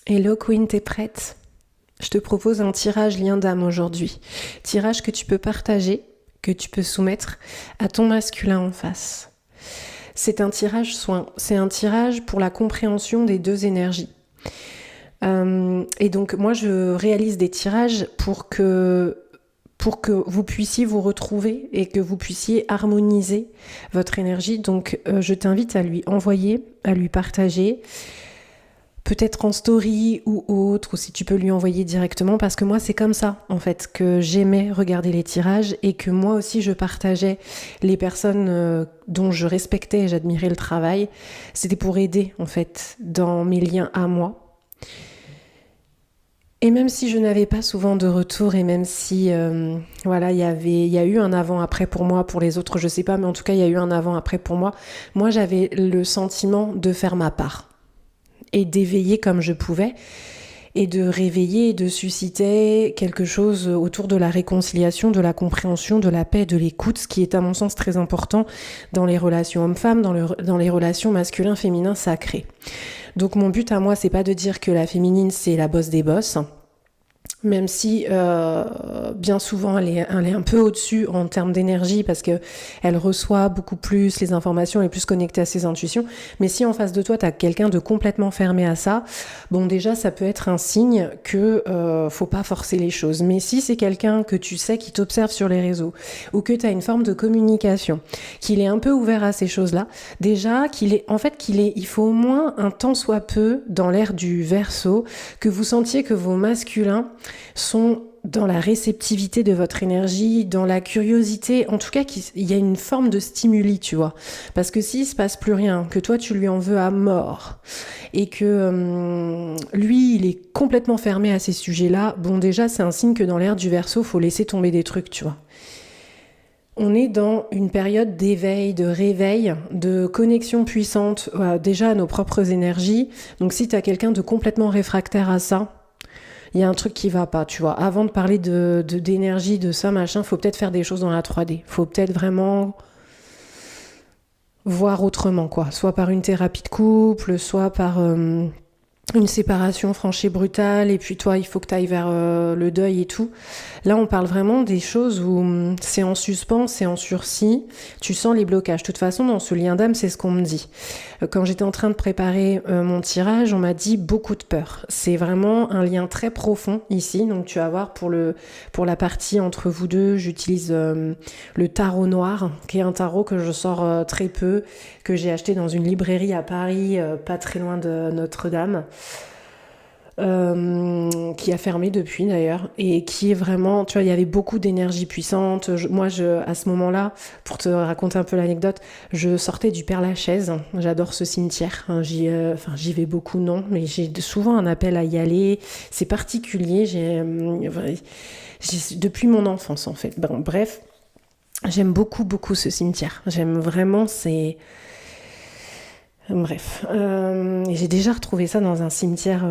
Hello Queen, t'es prête? Je te propose un tirage lien d'âme aujourd'hui. Tirage que tu peux partager, que tu peux soumettre à ton masculin en face. C'est un tirage soin, c'est un tirage pour la compréhension des deux énergies. Et donc moi je réalise des tirages pour que vous puissiez vous retrouver et que vous puissiez harmoniser votre énergie. Donc je t'invite à lui envoyer, à lui partager, peut-être en story ou autre, ou si tu peux lui envoyer directement, parce que moi c'est comme ça en fait que j'aimais regarder les tirages et que moi aussi je partageais les personnes dont je respectais et j'admirais le travail. C'était pour aider en fait dans mes liens à moi. Et même si je n'avais pas souvent de retour et même si voilà, il y a eu un avant-après pour moi, pour les autres je sais pas, mais en tout cas il y a eu un avant-après pour moi, moi j'avais le sentiment de faire ma part et d'éveiller comme je pouvais et de réveiller et de susciter quelque chose autour de la réconciliation, de la compréhension, de la paix, de l'écoute, ce qui est à mon sens très important dans les relations hommes-femmes, dans les relations masculin-féminin sacrées. Donc mon but à moi, c'est pas de dire que la féminine c'est la boss des boss, même si bien souvent elle est un peu au-dessus en termes d'énergie parce que elle reçoit beaucoup plus les informations, elle est plus connectée à ses intuitions. Mais si en face de toi t'as quelqu'un de complètement fermé à ça, bon déjà ça peut être un signe que faut pas forcer les choses. Mais si c'est quelqu'un que tu sais qui t'observe sur les réseaux ou que t'as une forme de communication, qu'il est un peu ouvert à ces choses-là, déjà il faut au moins un tant soit peu dans l'ère du Verseau que vous sentiez que vos masculins sont dans la réceptivité de votre énergie, dans la curiosité, en tout cas il y a une forme de stimuli, tu vois. Parce que s'il se passe plus rien, que toi tu lui en veux à mort, et que lui il est complètement fermé à ces sujets-là, bon déjà c'est un signe que dans l'ère du Verseau, faut laisser tomber des trucs, tu vois. On est dans une période d'éveil, de réveil, de connexion puissante déjà à nos propres énergies. Donc si tu as quelqu'un de complètement réfractaire à ça, il y a un truc qui va pas, tu vois. Avant de parler d'énergie, de ça, machin, faut peut-être faire des choses dans la 3D. Faut peut-être vraiment voir autrement, quoi. Soit par une thérapie de couple, soit par une séparation franche et brutale, et puis toi, il faut que tu ailles vers le deuil et tout. Là, on parle vraiment des choses où c'est en suspens, c'est en sursis, tu sens les blocages. De toute façon, dans ce lien d'âme, c'est ce qu'on me dit. Quand j'étais en train de préparer mon tirage, on m'a dit beaucoup de peur. C'est vraiment un lien très profond ici, donc tu vas voir pour la partie entre vous deux, j'utilise le tarot noir, qui est un tarot que je sors très peu, que j'ai acheté dans une librairie à Paris, pas très loin de Notre-Dame. Qui a fermé depuis d'ailleurs et qui est vraiment, tu vois, il y avait beaucoup d'énergie puissante. À ce moment-là, pour te raconter un peu l'anecdote, je sortais du Père-Lachaise. J'adore ce cimetière. J'y vais beaucoup, non, mais j'ai souvent un appel à y aller. C'est particulier. Depuis mon enfance en fait. Bon, bref, j'aime beaucoup, beaucoup ce cimetière. J'aime vraiment, Bref, j'ai déjà retrouvé ça dans un cimetière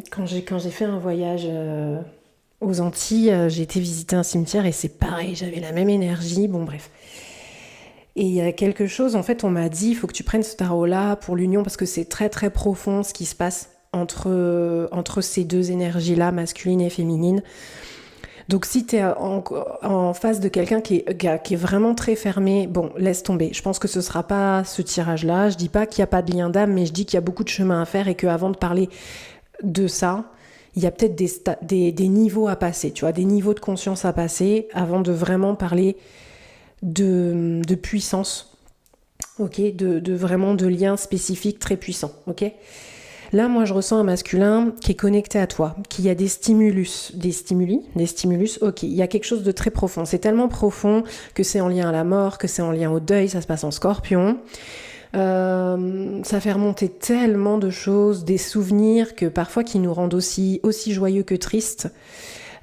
quand j'ai fait un voyage aux Antilles. J'ai été visiter un cimetière et c'est pareil, j'avais la même énergie. Bon, bref. Et il y a quelque chose, en fait, on m'a dit, il faut que tu prennes ce tarot-là pour l'union parce que c'est très très profond ce qui se passe entre ces deux énergies-là, masculine et féminine. Donc si tu es en face de quelqu'un qui est vraiment très fermé, bon, laisse tomber. Je pense que ce sera pas ce tirage-là. Je dis pas qu'il n'y a pas de lien d'âme, mais je dis qu'il y a beaucoup de chemin à faire et qu'avant de parler de ça, il y a peut-être des niveaux à passer, tu vois, des niveaux de conscience à passer avant de vraiment parler de puissance, ok, de vraiment de liens spécifiques très puissants, ok. Là, moi, je ressens un masculin qui est connecté à toi, qui a des stimulus, ok, il y a quelque chose de très profond. C'est tellement profond que c'est en lien à la mort, que c'est en lien au deuil, ça se passe en Scorpion. Ça fait remonter tellement de choses, des souvenirs que parfois qui nous rendent aussi joyeux que tristes.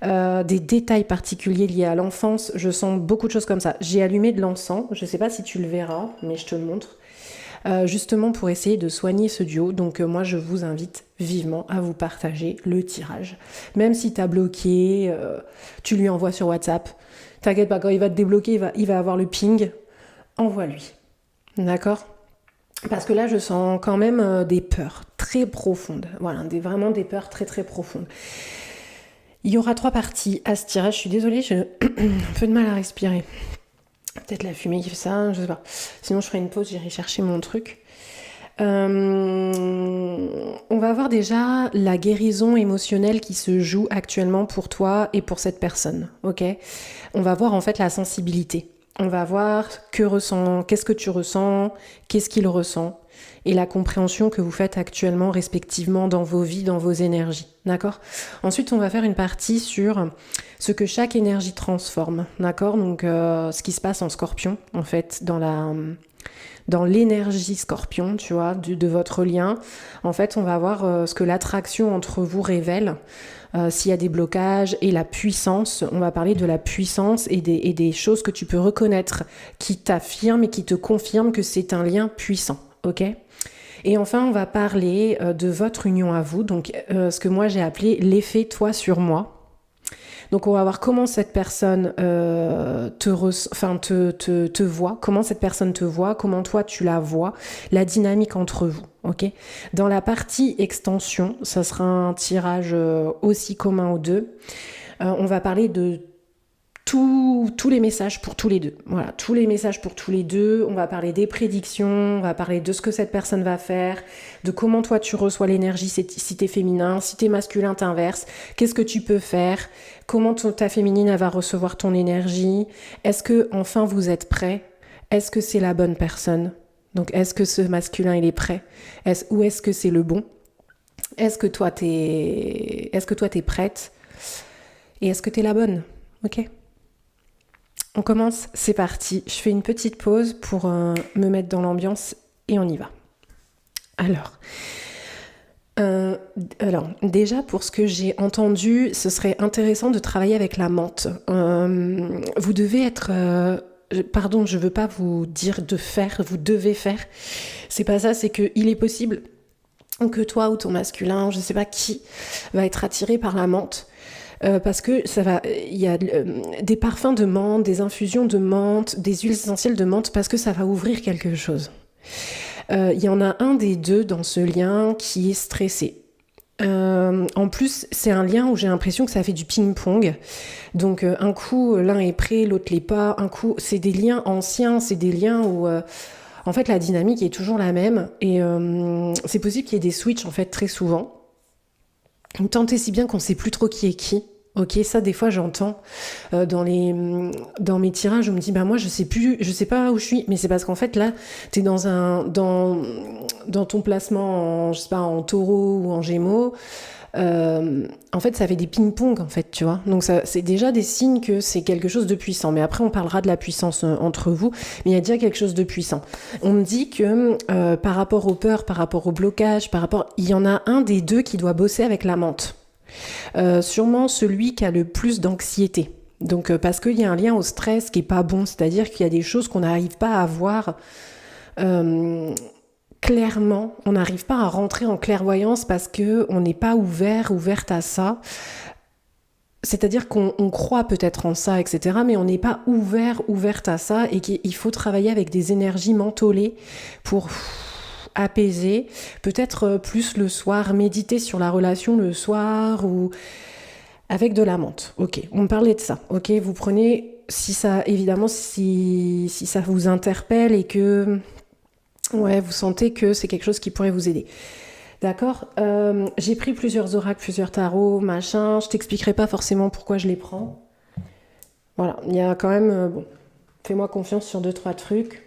Des détails particuliers liés à l'enfance, je sens beaucoup de choses comme ça. J'ai allumé de l'encens, je sais pas si tu le verras, mais je te le montre. Justement pour essayer de soigner ce duo. Donc moi je vous invite vivement à vous partager le tirage. Même si t'as bloqué, tu lui envoies sur WhatsApp. T'inquiète pas, quand il va te débloquer, il va avoir le ping. Envoie-lui. D'accord ? Parce que là, je sens quand même des peurs très profondes. Voilà, vraiment des peurs très très profondes. Il y aura 3 parties à ce tirage. Je suis désolée, j'ai un peu de mal à respirer. Peut-être la fumée qui fait ça, je sais pas. Sinon, je ferai une pause, j'irai chercher mon truc. On va voir déjà la guérison émotionnelle qui se joue actuellement pour toi et pour cette personne, ok? On va voir en fait la sensibilité. On va voir qu'est-ce que tu ressens, qu'est-ce qu'il ressent, et la compréhension que vous faites actuellement respectivement dans vos vies, dans vos énergies, d'accord? Ensuite, on va faire une partie sur ce que chaque énergie transforme, d'accord? Donc, ce qui se passe en Scorpion, en fait, dans l'énergie Scorpion, tu vois, de votre lien. En fait, on va voir ce que l'attraction entre vous révèle. S'il y a des blocages et la puissance, on va parler de la puissance et des choses que tu peux reconnaître qui t'affirment et qui te confirment que c'est un lien puissant, ok? Et enfin, on va parler de votre union à vous, donc ce que moi j'ai appelé l'effet toi sur moi. Donc on va voir comment cette personne te voit, comment cette personne te voit, comment toi tu la vois, la dynamique entre vous. Ok. Dans la partie extension, ça sera un tirage aussi commun aux deux. On va parler de tous les messages pour tous les deux. Voilà, tous les messages pour tous les deux. On va parler des prédictions, on va parler de ce que cette personne va faire, de comment toi tu reçois l'énergie si t'es féminin, si t'es masculin, t'inverses. Qu'est-ce que tu peux faire? Comment ta féminine elle va recevoir ton énergie? Est-ce que enfin vous êtes prêts? Est-ce que c'est la bonne personne? Donc est-ce que ce masculin il est prêt? Ou est-ce que c'est le bon? Est-ce que toi t'es prête? Et est-ce que t'es la bonne? Ok? On commence, c'est parti. Je fais une petite pause pour me mettre dans l'ambiance et on y va. Alors, déjà pour ce que j'ai entendu, ce serait intéressant de travailler avec la menthe. Vous devez être... pardon, je veux pas vous dire de faire, vous devez faire. C'est pas ça, c'est qu'il est possible que toi ou ton masculin, je sais pas qui, va être attiré par la menthe. Parce que il y a des parfums de menthe, des infusions de menthe, des huiles essentielles de menthe, parce que ça va ouvrir quelque chose. Il y en a un des deux dans ce lien qui est stressé. En plus, c'est un lien où j'ai l'impression que ça fait du ping-pong. Donc, un coup, l'un est prêt, l'autre l'est pas. Un coup, c'est des liens anciens, c'est des liens où... en fait, la dynamique est toujours la même. Et c'est possible qu'il y ait des switches, en fait, très souvent. Tant et si bien qu'on sait plus trop qui est qui. Ok, ça des fois j'entends dans mes tirages, on me dit bah moi je sais pas où je suis, mais c'est parce qu'en fait là t'es dans ton placement en, je sais pas, en taureau ou en gémeaux. En fait ça fait des ping-pong en fait, tu vois, donc ça c'est déjà des signes que c'est quelque chose de puissant, mais après on parlera de la puissance entre vous, mais il y a déjà quelque chose de puissant. On me dit que par rapport aux peurs, par rapport au blocage, il y en a un des deux qui doit bosser avec la menthe. Sûrement celui qui a le plus d'anxiété. Donc parce qu'il y a un lien au stress qui est pas bon, c'est-à-dire qu'il y a des choses qu'on n'arrive pas à voir clairement, on n'arrive pas à rentrer en clairvoyance parce que on n'est pas ouverte à ça. C'est-à-dire qu'on croit peut-être en ça, etc., mais on n'est pas ouverte à ça et qu'il faut travailler avec des énergies mentholées pour apaiser, peut-être plus le soir, méditer sur la relation le soir ou avec de la menthe. Ok, on me parlait de ça. Ok, vous prenez, si ça vous interpelle et que vous sentez que c'est quelque chose qui pourrait vous aider. D'accord, j'ai pris plusieurs oracles, plusieurs tarots, machin. Je t'expliquerai pas forcément pourquoi je les prends. Voilà, il y a quand même... fais-moi confiance sur 2-3 trucs.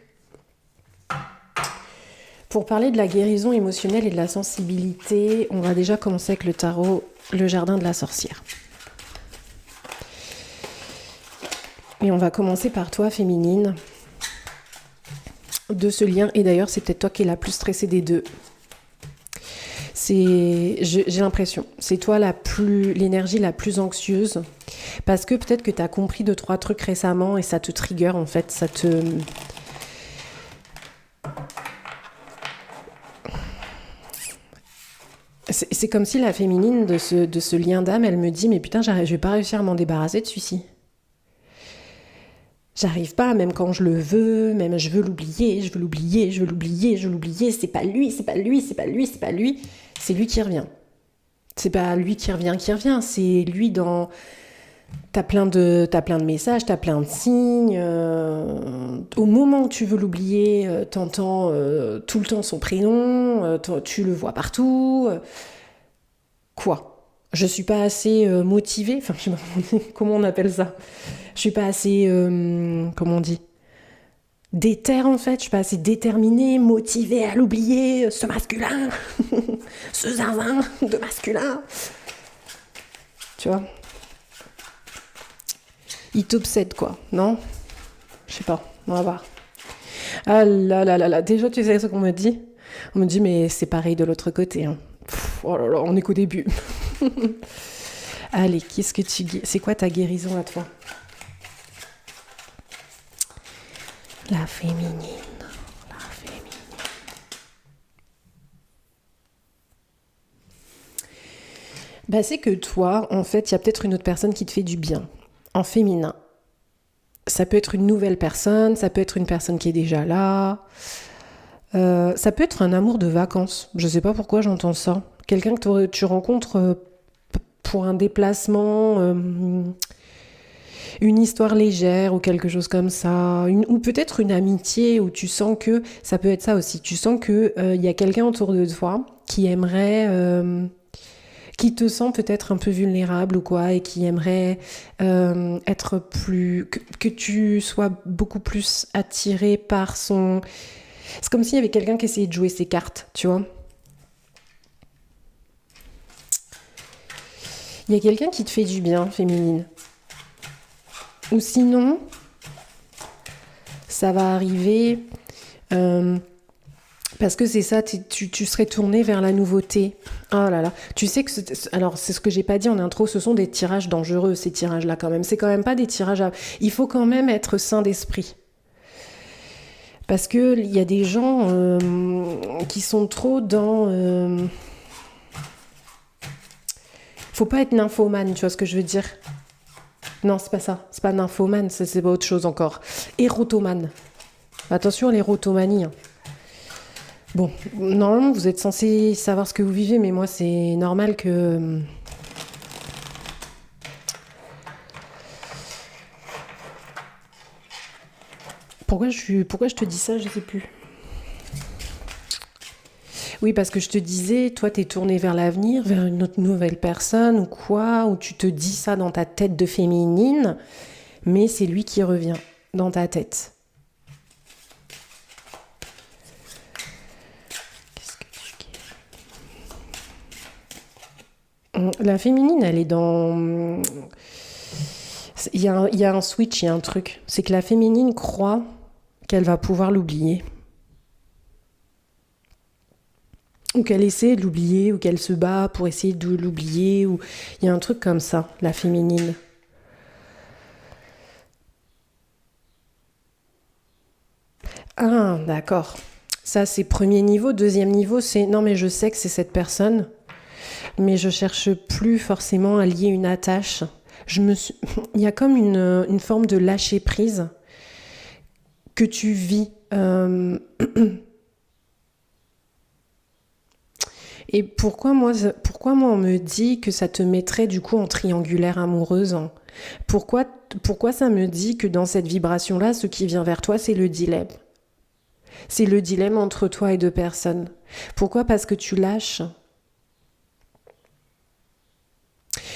Pour parler de la guérison émotionnelle et de la sensibilité, on va déjà commencer avec le tarot, le jardin de la sorcière. Et on va commencer par toi, féminine, de ce lien. Et d'ailleurs, c'est peut-être toi qui es la plus stressée des deux. J'ai l'impression, c'est toi l'énergie la plus anxieuse. Parce que peut-être que tu as compris 2-3 trucs récemment et ça te trigger, en fait. C'est comme si la féminine de ce lien d'âme, elle me dit « Mais putain, je vais pas réussir à m'en débarrasser de celui-ci. » J'arrive pas, même quand je le veux, même je veux l'oublier, je veux l'oublier, je veux l'oublier, je veux l'oublier. C'est pas lui, c'est pas lui, c'est pas lui, c'est pas lui. C'est lui qui revient. C'est pas lui qui revient. C'est lui dans. T'as plein de messages, t'as plein de signes. Au moment où tu veux l'oublier, t'entends tout le temps son prénom, tu le vois partout. Quoi? Je suis pas assez motivée. Enfin, je sais pas comment on appelle ça. Je suis pas assez. Comment on dit? Déterre en fait. Je suis pas assez déterminée, motivée à l'oublier, ce masculin, ce zinzin de masculin. Tu vois? Il t'obsède quoi, non? Je sais pas, on va voir. Ah là là là là, déjà tu sais ce qu'on me dit? On me dit mais c'est pareil de l'autre côté. Hein. Oh là là, on est qu'au début. Allez, qu'est-ce que c'est quoi ta guérison à toi? La féminine, la féminine. Bah c'est que toi, en fait, il y a peut-être une autre personne qui te fait du bien. En féminin. Ça peut être une nouvelle personne, ça peut être une personne qui est déjà là. Ça peut être un amour de vacances. Je sais pas pourquoi j'entends ça. Quelqu'un que tu rencontres pour un déplacement, une histoire légère ou quelque chose comme ça. Ou peut-être une amitié où tu sens que, ça peut être ça aussi, tu sens qu'il y a quelqu'un autour de toi qui aimerait... qui te sent peut-être un peu vulnérable ou quoi, et qui aimerait être plus... que tu sois beaucoup plus attiré par son... C'est comme s'il y avait quelqu'un qui essayait de jouer ses cartes, tu vois. Il y a quelqu'un qui te fait du bien, féminine. Ou sinon, ça va arriver... parce que c'est ça, tu serais tourné vers la nouveauté. Oh là là. Tu sais que... Alors, c'est ce que j'ai pas dit en intro, ce sont des tirages dangereux, ces tirages-là, quand même. C'est quand même pas des tirages à... Il faut quand même être sain d'esprit. Parce qu'il y a des gens qui sont trop dans... Faut pas être nymphomane, tu vois ce que je veux dire? Non, c'est pas ça. C'est pas nymphomane, c'est pas autre chose encore. Érotomane. Attention à l'érotomanie. Hein. Bon, normalement, vous êtes censé savoir ce que vous vivez, mais moi, c'est normal que... Pourquoi je te dis ça, je sais plus. Oui, parce que je te disais, toi, t'es tourné vers l'avenir, vers une autre nouvelle personne ou quoi, ou tu te dis ça dans ta tête de féminine, mais c'est lui qui revient dans ta tête. La féminine, elle est dans... Il y a un switch, il y a un truc. C'est que la féminine croit qu'elle va pouvoir l'oublier. Ou qu'elle essaie de l'oublier, ou qu'elle se bat pour essayer de l'oublier. Ou... Il y a un truc comme ça, la féminine. Ah, d'accord. Ça, c'est premier niveau. Deuxième niveau, c'est... Non, mais je sais que c'est cette personne, mais je cherche plus forcément à lier une attache. Il y a comme une forme de lâcher prise que tu vis. Et pourquoi moi on me dit que ça te mettrait du coup en triangulaire amoureuse, hein? Pourquoi ça me dit que dans cette vibration-là, ce qui vient vers toi, c'est le dilemme. C'est le dilemme entre toi et deux personnes. Pourquoi? Parce que tu lâches.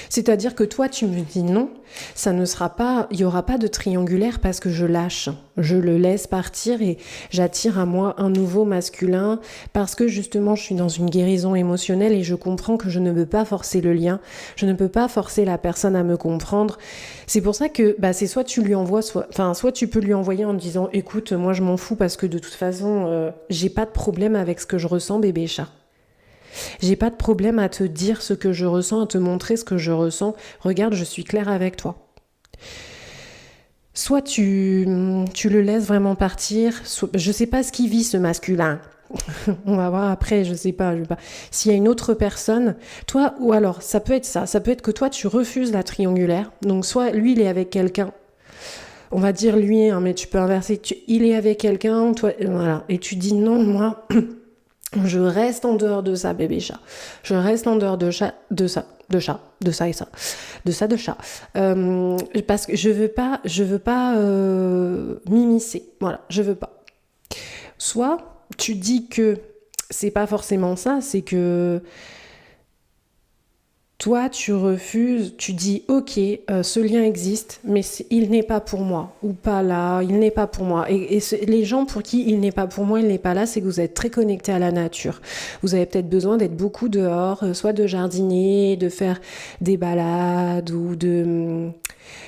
C'est-à-dire que toi, tu me dis non, ça ne sera pas, il n'y aura pas de triangulaire parce que je lâche. Je le laisse partir et j'attire à moi un nouveau masculin parce que justement, je suis dans une guérison émotionnelle et je comprends que je ne peux pas forcer le lien. Je ne peux pas forcer la personne à me comprendre. C'est pour ça que c'est soit tu lui envoies, soit tu peux lui envoyer en disant écoute, moi je m'en fous parce que de toute façon, j'ai pas de problème avec ce que je ressens, bébé chat. J'ai pas de problème à te dire ce que je ressens, à te montrer ce que je ressens. Regarde, je suis claire avec toi. Soit tu le laisses vraiment partir, je sais pas ce qu'il vit ce masculin. On va voir après, je sais pas. S'il y a une autre personne, toi, ou alors ça peut être ça peut être que toi tu refuses la triangulaire. Donc soit lui il est avec quelqu'un, on va dire lui, hein, mais tu peux inverser, il est avec quelqu'un, toi, voilà, et tu dis non, moi, je reste en dehors de ça, bébé chat. Je reste en dehors de ça et ça, de chat. Parce que je veux pas m'immiscer. Voilà, je veux pas. Soit tu dis que c'est pas forcément ça, c'est que toi, tu refuses, tu dis ok, ce lien existe, mais il n'est pas pour moi, ou pas là, il n'est pas pour moi. Et les gens pour qui il n'est pas pour moi, il n'est pas là, c'est que vous êtes très connectés à la nature. Vous avez peut-être besoin d'être beaucoup dehors, soit de jardiner, de faire des balades, ou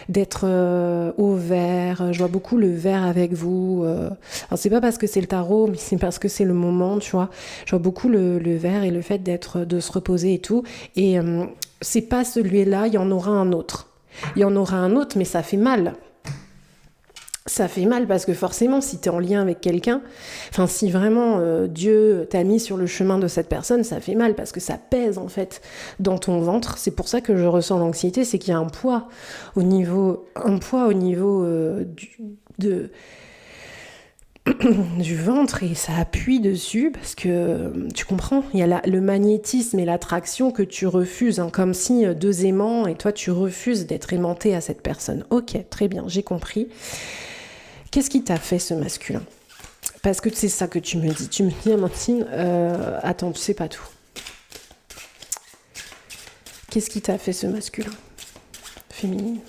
d'être au vert. Je vois beaucoup le vert avec vous. Alors c'est pas parce que c'est le tarot, mais c'est parce que c'est le moment, tu vois. Je vois beaucoup le vert et le fait de se reposer et tout. Et c'est pas celui-là, il y en aura un autre. Il y en aura un autre, mais ça fait mal. Ça fait mal parce que forcément, si tu es en lien avec quelqu'un, enfin si vraiment Dieu t'a mis sur le chemin de cette personne, ça fait mal parce que ça pèse en fait dans ton ventre. C'est pour ça que je ressens l'anxiété, c'est qu'il y a un poids au niveau, du ventre et ça appuie dessus parce que tu comprends, il y a le magnétisme et l'attraction que tu refuses, hein, comme si deux aimants et toi tu refuses d'être aimanté à cette personne. Ok, très bien, j'ai compris. Qu'est-ce qui t'a fait ce masculin? Parce que c'est ça que tu me dis. Tu me dis, Amandine, attends, tu sais pas tout. Qu'est-ce qui t'a fait ce masculin féminine?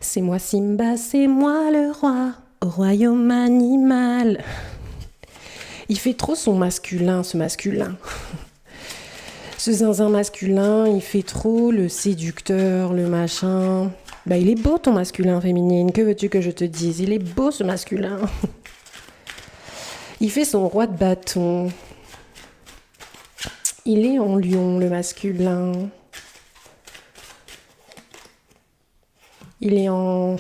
C'est moi Simba, c'est moi le roi, au royaume animal. Il fait trop son masculin, ce masculin. Ce zinzin masculin, il fait trop le séducteur, le machin. Bah il est beau ton masculin féminine, que veux-tu que je te dise? Il est beau ce masculin. Il fait son roi de bâton. Il est en lion, le masculin. Il est en...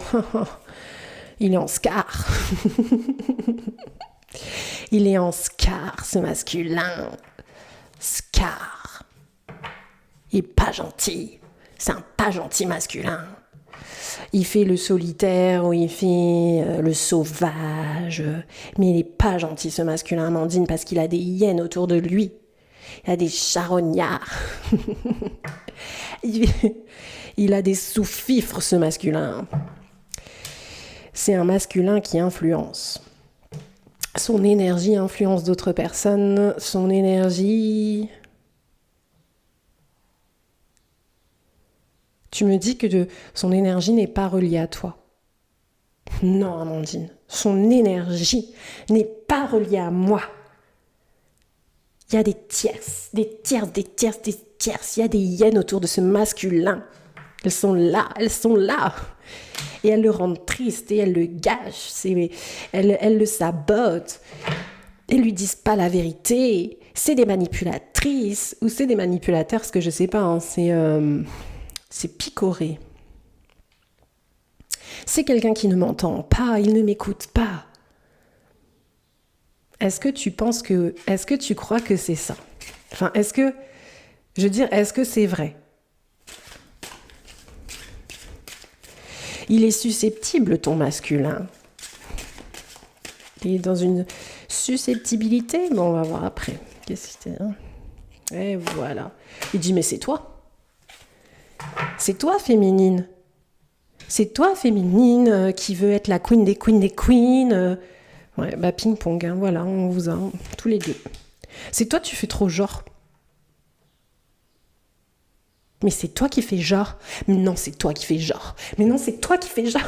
Il est en Scar. Il est en Scar, ce masculin. Scar. Il est pas gentil. C'est un pas gentil masculin. Il fait le solitaire ou il fait le sauvage. Mais il est pas gentil, ce masculin, Amandine, parce qu'il a des hyènes autour de lui. Il a des charognards. Il a des sous-fifres, ce masculin. C'est un masculin qui influence. Son énergie influence d'autres personnes. Son énergie... Tu me dis que son énergie n'est pas reliée à toi. Non, Amandine. Son énergie n'est pas reliée à moi. Il y a des tierces. Il y a des hyènes autour de ce masculin. Elles sont là. Et elles le rendent triste et elles le gâchent. Elles le sabotent. Elles lui disent pas la vérité. C'est des manipulatrices ou c'est des manipulateurs, ce que je sais pas. Hein. C'est picoré. C'est quelqu'un qui ne m'entend pas, il ne m'écoute pas. Est-ce que tu crois que c'est ça? Enfin, est-ce que c'est vrai? Il est susceptible, ton masculin. Il est dans une susceptibilité. Bon, on va voir après. Qu'est-ce que c'était, hein? Et voilà. Il dit, mais c'est toi. C'est toi, féminine. C'est toi, féminine, qui veut être la queen des queens des queens. Ouais, bah ping-pong, hein, voilà, on vous a tous les deux. C'est toi, tu fais trop genre. Mais c'est toi qui fais genre. Mais non, c'est toi qui fais genre. Mais non, c'est toi qui fais genre.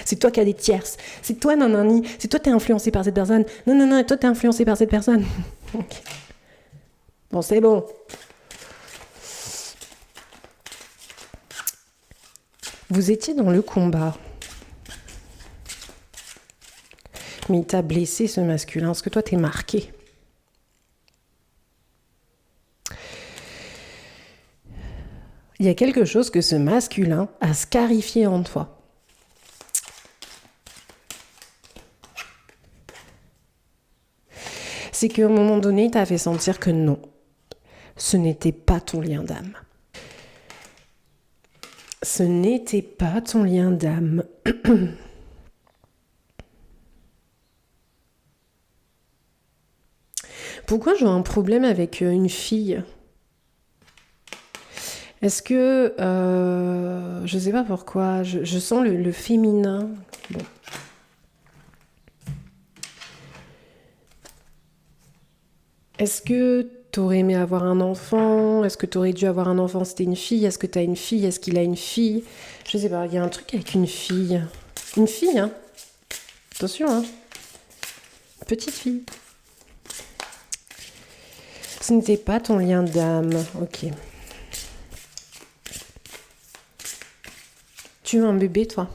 C'est toi qui as des tierces. C'est toi, nanani. C'est toi, t'es influencé par cette personne. Non, toi, t'es influencé par cette personne. Okay. Bon, c'est bon. Vous étiez dans le combat. Mais il t'a blessé, ce masculin, parce que toi, t'es marqué. Il y a quelque chose que ce masculin a scarifié en toi. C'est qu'à un moment donné, il t'a fait sentir que non, ce n'était pas ton lien d'âme. Ce n'était pas ton lien d'âme. Pourquoi j'ai un problème avec une fille ? Est-ce que... je sais pas pourquoi, je sens le féminin. Bon. Est-ce que t'aurais aimé avoir un enfant ? Est-ce que t'aurais dû avoir un enfant si t'es une fille ? Est-ce que t'as une fille ? Est-ce qu'il a une fille ? Je sais pas, il y a un truc avec une fille. Une fille, hein ? Attention, hein ? Petite fille. Ce n'était pas ton lien d'âme. Ok. Tu veux un bébé, toi ?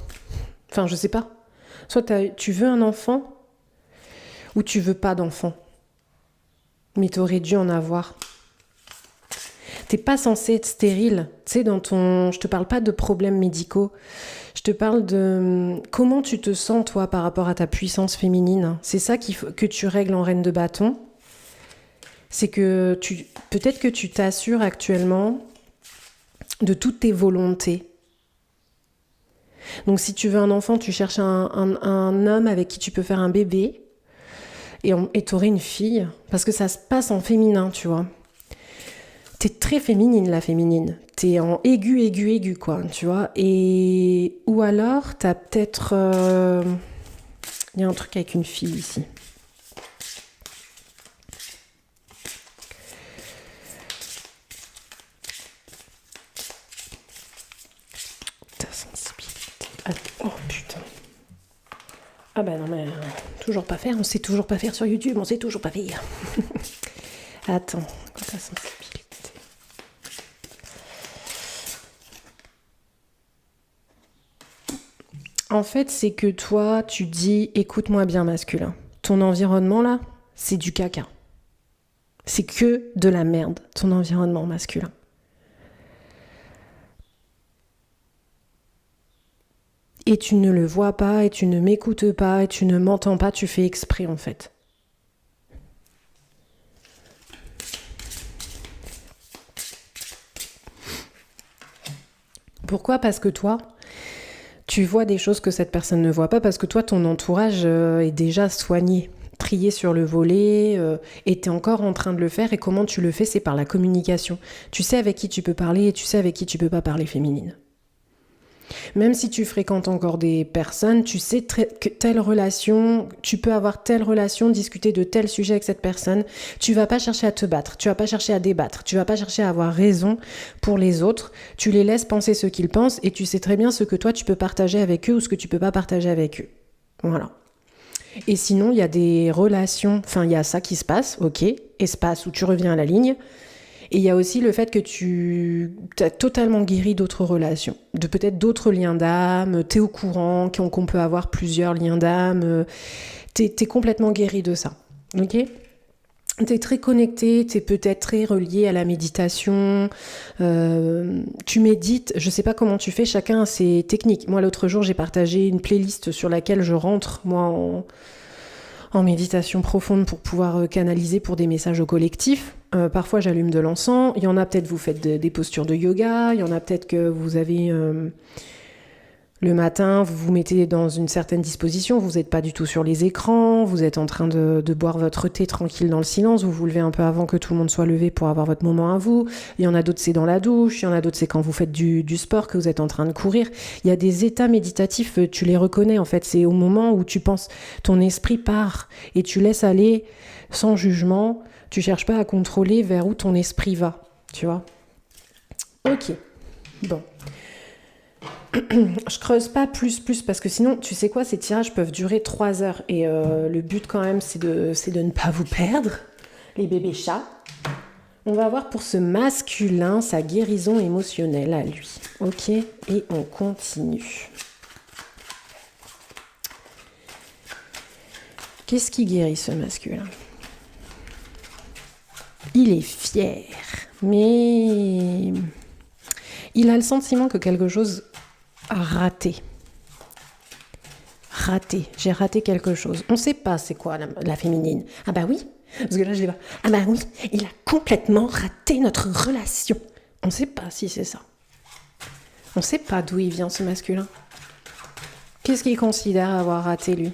Enfin, je sais pas. Soit tu veux un enfant ou tu veux pas d'enfant. Mais t'aurais dû en avoir. T'es pas censé être stérile. Tu sais, je te parle pas de problèmes médicaux. Je te parle de comment tu te sens, toi, par rapport à ta puissance féminine. C'est ça que tu règles en reine de bâton. C'est que peut-être que tu t'assures actuellement de toutes tes volontés. Donc si tu veux un enfant, tu cherches un homme avec qui tu peux faire un bébé et t'aurais une fille, parce que ça se passe en féminin, tu vois. T'es très féminine, la féminine. T'es en aigu, quoi, tu vois. Ou alors, t'as peut-être... Il y a un truc avec une fille ici. Ta sensibilité. Oh, putain. Ah bah non, mais toujours pas faire. On sait toujours pas faire sur YouTube. On sait toujours pas faire. Attends. Ta sensibilité. En fait, c'est que toi, tu dis, écoute-moi bien masculin. Ton environnement, là, c'est du caca. C'est que de la merde, ton environnement masculin. Et tu ne le vois pas, et tu ne m'écoutes pas, et tu ne m'entends pas, tu fais exprès, en fait. Pourquoi ? Parce que toi, tu vois des choses que cette personne ne voit pas, parce que toi, ton entourage est déjà soigné, trié sur le volet, et tu es encore en train de le faire. Et comment tu le fais ? C'est par la communication. Tu sais avec qui tu peux parler et tu sais avec qui tu peux pas parler féminine. Même si tu fréquentes encore des personnes, tu sais que telle relation, tu peux avoir telle relation, discuter de tel sujet avec cette personne. Tu vas pas chercher à te battre, tu vas pas chercher à débattre, tu vas pas chercher à avoir raison pour les autres. Tu les laisses penser ce qu'ils pensent et tu sais très bien ce que toi tu peux partager avec eux ou ce que tu peux pas partager avec eux. Voilà. Et sinon, il y a des relations, enfin il y a ça qui se passe, ok, espace où tu reviens à la ligne. Et il y a aussi le fait que tu as totalement guéri d'autres relations, de peut-être d'autres liens d'âme, t'es au courant qu'on peut avoir plusieurs liens d'âme, t'es complètement guéri de ça, ok ? T'es très connecté, t'es peut-être très relié à la méditation, tu médites, je sais pas comment tu fais, chacun a ses techniques. Moi l'autre jour j'ai partagé une playlist sur laquelle je rentre, moi en méditation profonde pour pouvoir canaliser pour des messages au collectif. Parfois j'allume de l'encens, il y en a peut-être vous faites des postures de yoga, il y en a peut-être que vous avez le matin, vous vous mettez dans une certaine disposition, vous n'êtes pas du tout sur les écrans, vous êtes en train de boire votre thé tranquille dans le silence, vous vous levez un peu avant que tout le monde soit levé pour avoir votre moment à vous. Il y en a d'autres c'est dans la douche, il y en a d'autres c'est quand vous faites du sport, que vous êtes en train de courir. Il y a des états méditatifs, tu les reconnais en fait, c'est au moment où tu penses, ton esprit part et tu laisses aller sans jugement, tu cherches pas à contrôler vers où ton esprit va, tu vois. Ok, bon. Je creuse pas plus parce que sinon, tu sais quoi, ces tirages peuvent durer 3 heures et le but quand même, c'est de ne pas vous perdre, les bébés chats. On va voir pour ce masculin sa guérison émotionnelle à lui, ok ? Et on continue. Qu'est-ce qui guérit ce masculin ? Il est fier, mais il a le sentiment que quelque chose raté. J'ai raté quelque chose. On ne sait pas c'est quoi la féminine. Ah bah oui, Parce que là, je les vois. Ah bah oui, il a complètement raté notre relation. On ne sait pas si c'est ça. On ne sait pas d'où il vient, ce masculin. Qu'est-ce qu'il considère avoir raté, lui?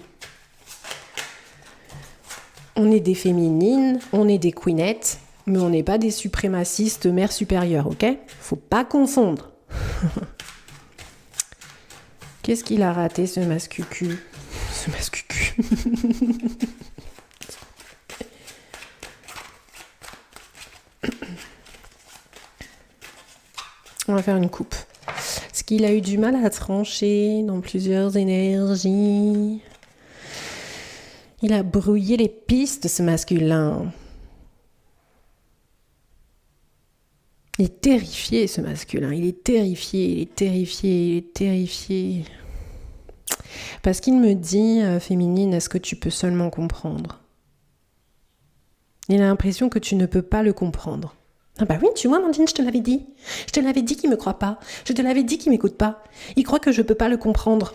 On est des féminines, on est des queenettes, mais on n'est pas des suprémacistes mères supérieures, ok? Faut pas confondre. Qu'est-ce qu'il a raté, ce mascucu? Ce mascucu. On va faire une coupe. Est-ce qu'il a eu du mal à trancher dans plusieurs énergies? Il a brouillé les pistes, ce masculin. Il est terrifié, ce masculin. Il est terrifié, il est terrifié, il est terrifié. Parce qu'il me dit, féminine, est-ce que tu peux seulement comprendre? Il a l'impression que tu ne peux pas le comprendre. Ah bah oui, tu vois, Amandine, je te l'avais dit. Je te l'avais dit qu'il me croit pas. Je te l'avais dit qu'il m'écoute pas. Il croit que je peux pas le comprendre.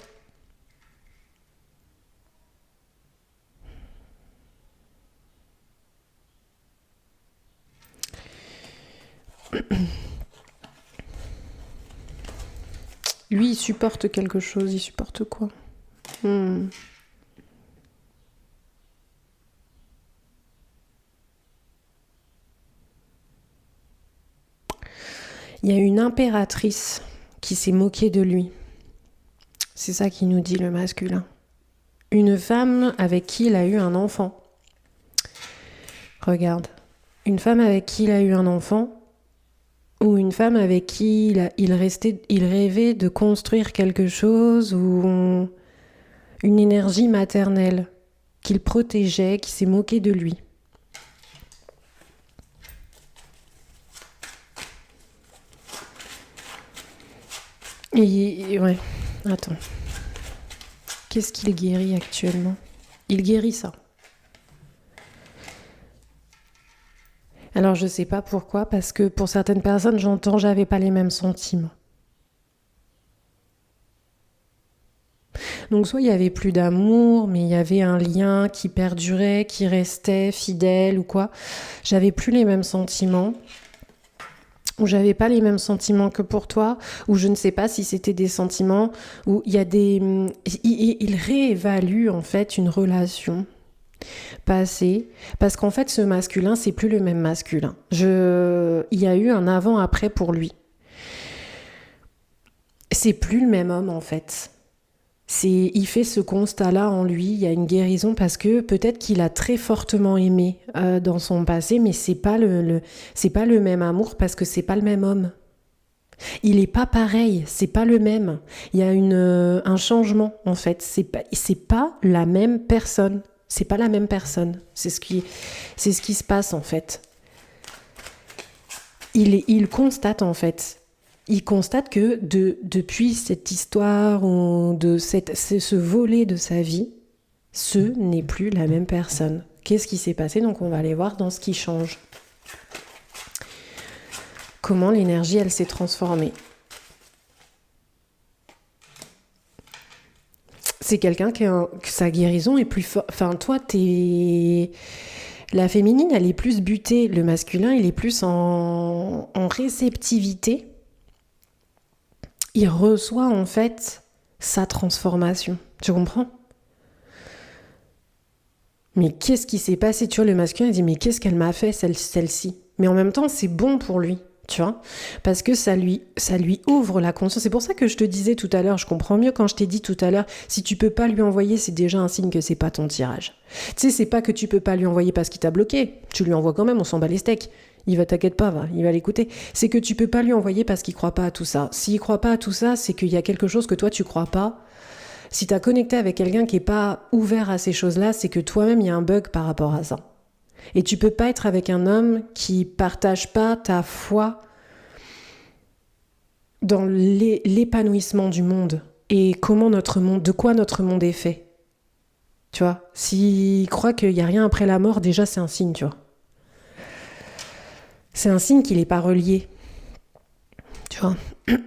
Lui, il supporte quelque chose. Il supporte quoi? Il y a une impératrice qui s'est moquée de lui. C'est ça qui nous dit le masculin. Une femme avec qui il a eu un enfant. Regarde. Une femme avec qui il a eu un enfant, ou une femme avec qui il rêvait de construire quelque chose, ou une énergie maternelle qu'il protégeait, qui s'est moquée de lui. Et ouais, attends. Qu'est-ce qu'il guérit actuellement? Il guérit ça. Alors je sais pas pourquoi, parce que pour certaines personnes, j'entends, j'avais pas les mêmes sentiments. Donc soit il y avait plus d'amour, mais il y avait un lien qui perdurait, qui restait fidèle ou quoi. J'avais plus les mêmes sentiments. Ou j'avais pas les mêmes sentiments que pour toi, ou je ne sais pas si c'était des sentiments où il y a des... Il réévalue en fait une relation passée, parce qu'en fait ce masculin, c'est plus le même masculin. Il y a eu un avant-après pour lui. C'est plus le même homme en fait. Il fait ce constat-là en lui, il y a une guérison parce que peut-être qu'il a très fortement aimé dans son passé, mais c'est pas c'est pas le même amour parce que c'est pas le même homme. Il est pas pareil, c'est pas le même. Il y a un changement en fait. C'est pas la même personne. C'est pas la même personne. C'est ce qui se passe en fait. Il constate en fait. Il constate que depuis cette histoire ou ce volet de sa vie, ce n'est plus la même personne. Qu'est-ce qui s'est passé? Donc on va aller voir dans ce qui change. Comment l'énergie, elle s'est transformée. C'est quelqu'un que sa guérison est plus forte. Enfin, toi, la féminine, elle est plus butée. Le masculin, il est plus en réceptivité. Il reçoit en fait sa transformation. Tu comprends? Mais qu'est-ce qui s'est passé? Tu vois, le masculin, il dit, mais qu'est-ce qu'elle m'a fait, celle-ci? Mais en même temps, c'est bon pour lui, tu vois? Parce que ça lui ouvre la conscience. C'est pour ça que je te disais tout à l'heure, je comprends mieux quand je t'ai dit tout à l'heure, si tu peux pas lui envoyer, c'est déjà un signe que c'est pas ton tirage. Tu sais, c'est pas que tu peux pas lui envoyer parce qu'il t'a bloqué. Tu lui envoies quand même, on s'en bat les steaks. Il va, t'inquiète pas, il va l'écouter. C'est que tu peux pas lui envoyer parce qu'il croit pas à tout ça. S'il croit pas à tout ça, c'est qu'il y a quelque chose que toi tu crois pas. Si t'as connecté avec quelqu'un qui est pas ouvert à ces choses-là, c'est que toi-même il y a un bug par rapport à ça. Et tu peux pas être avec un homme qui partage pas ta foi dans l'épanouissement du monde et comment notre monde, de quoi notre monde est fait. Tu vois, s'il croit qu'il y a rien après la mort, déjà c'est un signe, tu vois. C'est un signe qu'il n'est pas relié. Tu vois.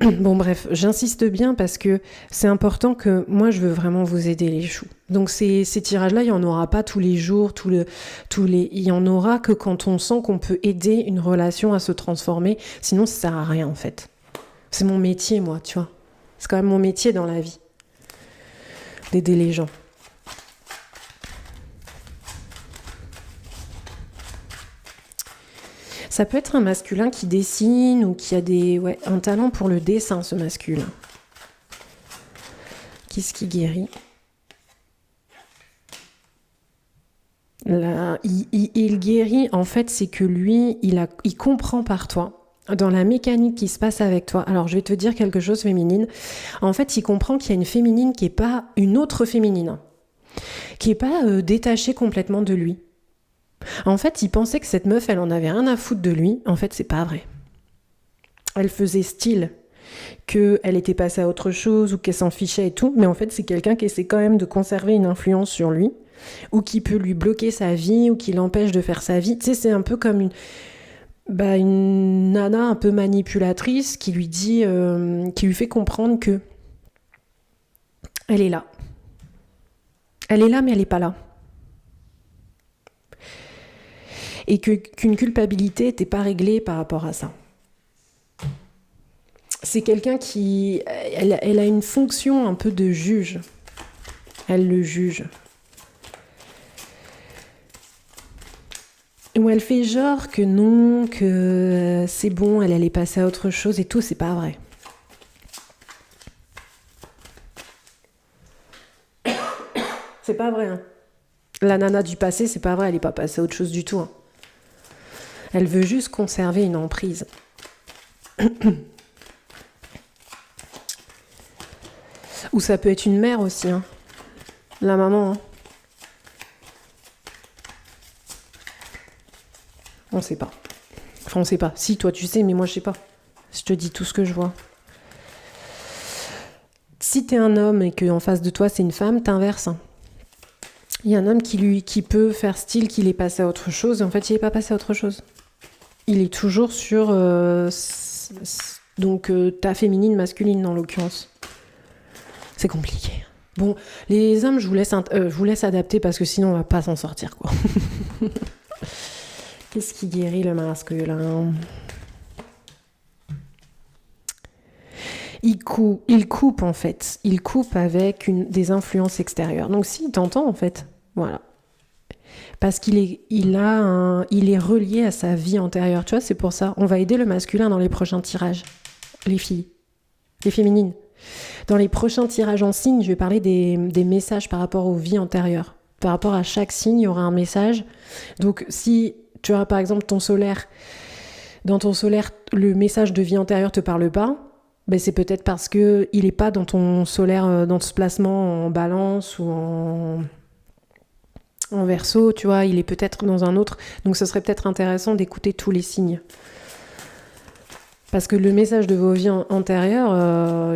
Bon bref, j'insiste bien parce que c'est important que moi je veux vraiment vous aider les choux. Donc ces tirages-là, il n'y en aura pas tous les jours, il y en aura que quand on sent qu'on peut aider une relation à se transformer. Sinon ça sert à rien en fait. C'est mon métier moi, tu vois. C'est quand même mon métier dans la vie, d'aider les gens. Ça peut être un masculin qui dessine ou qui a un talent pour le dessin, ce masculin. Qu'est-ce qui guérit? Là, il guérit, en fait, c'est que lui, il comprend par toi, dans la mécanique qui se passe avec toi. Alors, je vais te dire quelque chose, féminine. En fait, il comprend qu'il y a une féminine qui n'est pas une autre féminine, qui n'est pas détachée complètement de lui. En fait, il pensait que cette meuf, elle en avait rien à foutre de lui. En fait, c'est pas vrai. Elle faisait style qu'elle était passée à autre chose ou qu'elle s'en fichait et tout. Mais en fait, c'est quelqu'un qui essaie quand même de conserver une influence sur lui ou qui peut lui bloquer sa vie ou qui l'empêche de faire sa vie. Tu sais, c'est un peu comme une nana un peu manipulatrice qui lui dit, qui lui fait comprendre que elle est là. Elle est là, mais elle n'est pas là. Et qu'une culpabilité n'était pas réglée par rapport à ça. C'est quelqu'un qui... Elle a une fonction un peu de juge. Elle le juge. Où elle fait genre que non, que c'est bon, elle allait passer à autre chose et tout, c'est pas vrai. C'est pas vrai, hein. La nana du passé, c'est pas vrai, elle est pas passée à autre chose du tout, hein. Elle veut juste conserver une emprise. Ou ça peut être une mère aussi, hein. La maman, hein. On sait pas. Enfin, on sait pas. Si, toi, tu sais, mais moi, je sais pas. Je te dis tout ce que je vois. Si t'es un homme et qu'en face de toi, c'est une femme, t'inverses. Il y a un homme qui peut faire style qu'il est passé à autre chose, et en fait, il n'est pas passé à autre chose. Il est toujours sur ta féminine, masculine, en l'occurrence. C'est compliqué. Bon, les hommes, je vous laisse adapter parce que sinon, on va pas s'en sortir, quoi. Qu'est-ce qui guérit le masculin? Il coupe en fait. Il coupe avec des influences extérieures. Donc si, t'entends en fait. Voilà. Parce qu'il est relié à sa vie antérieure. Tu vois, c'est pour ça. On va aider le masculin dans les prochains tirages. Les filles. Les féminines. Dans les prochains tirages en signe, je vais parler des messages par rapport aux vies antérieures. Par rapport à chaque signe, il y aura un message. Donc si tu as par exemple ton solaire, dans ton solaire, le message de vie antérieure te parle pas, ben c'est peut-être parce qu'il n'est pas dans ton solaire, dans ce placement en balance ou en verso, tu vois, il est peut-être dans un autre. Donc ce serait peut-être intéressant d'écouter tous les signes. Parce que le message de vos vies antérieures,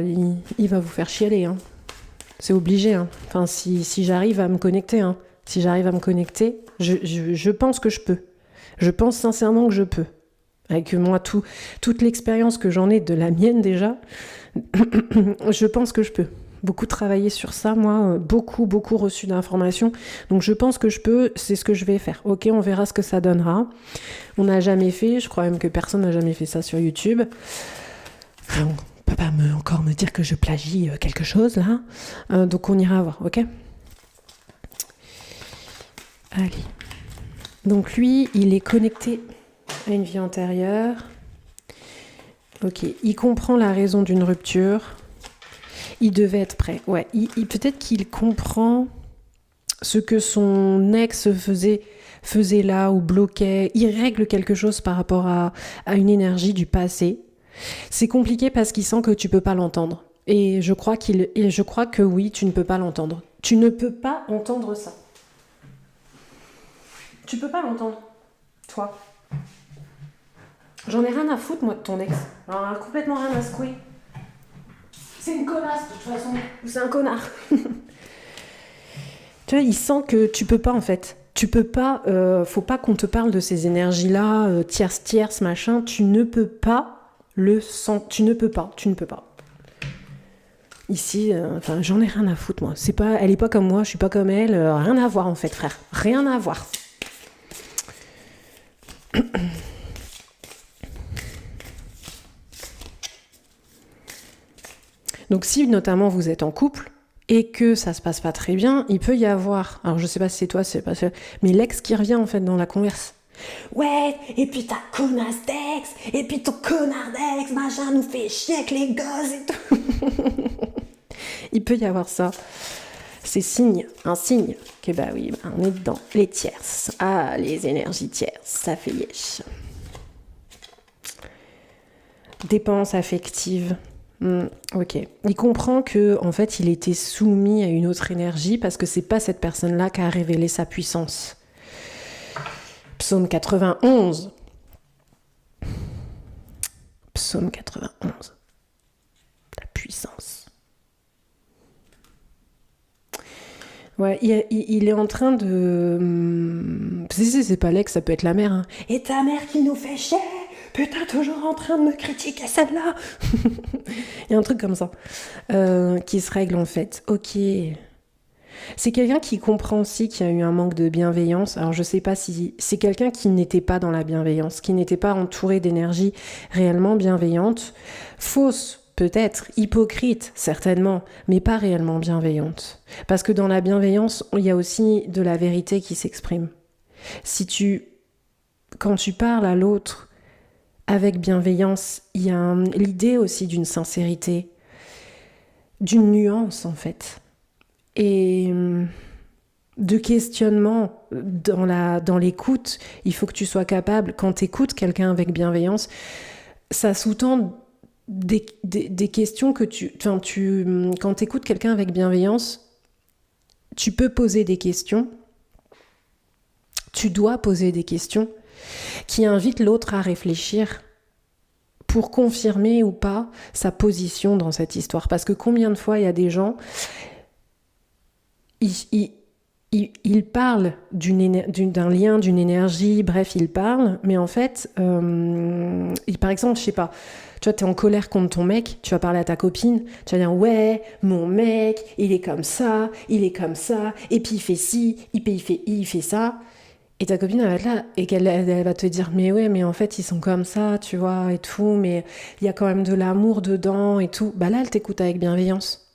il va vous faire chialer, hein. C'est obligé, hein. Enfin, si j'arrive à me connecter, hein. Si j'arrive à me connecter, je pense que je peux. Je pense sincèrement que je peux. Avec moi, toute l'expérience que j'en ai de la mienne déjà, je pense que je peux. Beaucoup travaillé sur ça, moi, beaucoup reçu d'informations. Donc je pense que je peux, c'est ce que je vais faire. Ok, on verra ce que ça donnera. On n'a jamais fait, je crois même que personne n'a jamais fait ça sur YouTube. On ne peut pas encore me dire que je plagie quelque chose là. Donc on ira voir, ok? Allez. Donc lui, il est connecté à une vie antérieure. Ok, il comprend la raison d'une rupture. Il devait être prêt. Ouais, peut-être qu'il comprend ce que son ex faisait là ou bloquait. Il règle quelque chose par rapport à une énergie du passé. C'est compliqué parce qu'il sent que tu peux pas l'entendre. Et je crois que oui, tu ne peux pas l'entendre. Tu ne peux pas entendre ça. Tu peux pas l'entendre, toi. J'en ai rien à foutre, moi, de ton ex. J'en ai complètement rien à secouer. C'est une connasse, de toute façon. Ou c'est un connard. Tu vois, il sent que tu peux pas, en fait. Tu peux pas... faut pas qu'on te parle de ces énergies-là, tierces, machin. Tu ne peux pas Tu ne peux pas. Ici, j'en ai rien à foutre, moi. Elle est pas comme moi, je suis pas comme elle. Rien à voir, en fait, frère. Rien à voir. Donc si notamment vous êtes en couple et que ça se passe pas très bien, il peut y avoir, alors je sais pas si c'est toi, c'est pas ça, mais l'ex qui revient en fait dans la converse. Ouais, et puis ta connasse d'ex, et puis ton connard d'ex, machin, nous fait chier avec les gosses et tout. Il peut y avoir ça. C'est un signe que on est dans les tierces. Ah, les énergies tierces, ça fait yesh. Dépense affective. Ok. Il comprend que en fait, il était soumis à une autre énergie parce que c'est pas cette personne-là qui a révélé sa puissance. Psaume 91. Psaume 91. La puissance. Ouais, il est en train de... C'est pas l'ex, ça peut être la mère. Hein. Et ta mère qui nous fait chier. Putain, toujours en train de me critiquer celle-là. Il y a un truc comme ça qui se règle en fait. Ok. C'est quelqu'un qui comprend aussi qu'il y a eu un manque de bienveillance. Alors je sais pas si... C'est quelqu'un qui n'était pas dans la bienveillance, qui n'était pas entouré d'énergie réellement bienveillante. Fausse, peut-être, hypocrite, certainement, mais pas réellement bienveillante. Parce que dans la bienveillance, il y a aussi de la vérité qui s'exprime. Quand tu parles à l'autre avec bienveillance, il y a l'idée aussi d'une sincérité, d'une nuance en fait, et de questionnement dans l'écoute. Il faut que tu sois capable, quand tu écoutes quelqu'un avec bienveillance, ça sous-tend des questions que quand tu écoutes quelqu'un avec bienveillance, tu peux poser des questions, tu dois poser des questions qui invitent l'autre à réfléchir pour confirmer ou pas sa position dans cette histoire. Parce que combien de fois il y a des gens, ils parlent d'un lien, d'une énergie, bref, ils parlent, mais en fait, par exemple, je sais pas, tu vois, t'es en colère contre ton mec, tu vas parler à ta copine, tu vas dire « Ouais, mon mec, il est comme ça, et puis il fait ci, il fait ça ». Et ta copine, elle va être là, et elle va te dire « Mais ouais, mais en fait, ils sont comme ça, tu vois, et tout, mais il y a quand même de l'amour dedans, et tout. » Bah là, elle t'écoute avec bienveillance.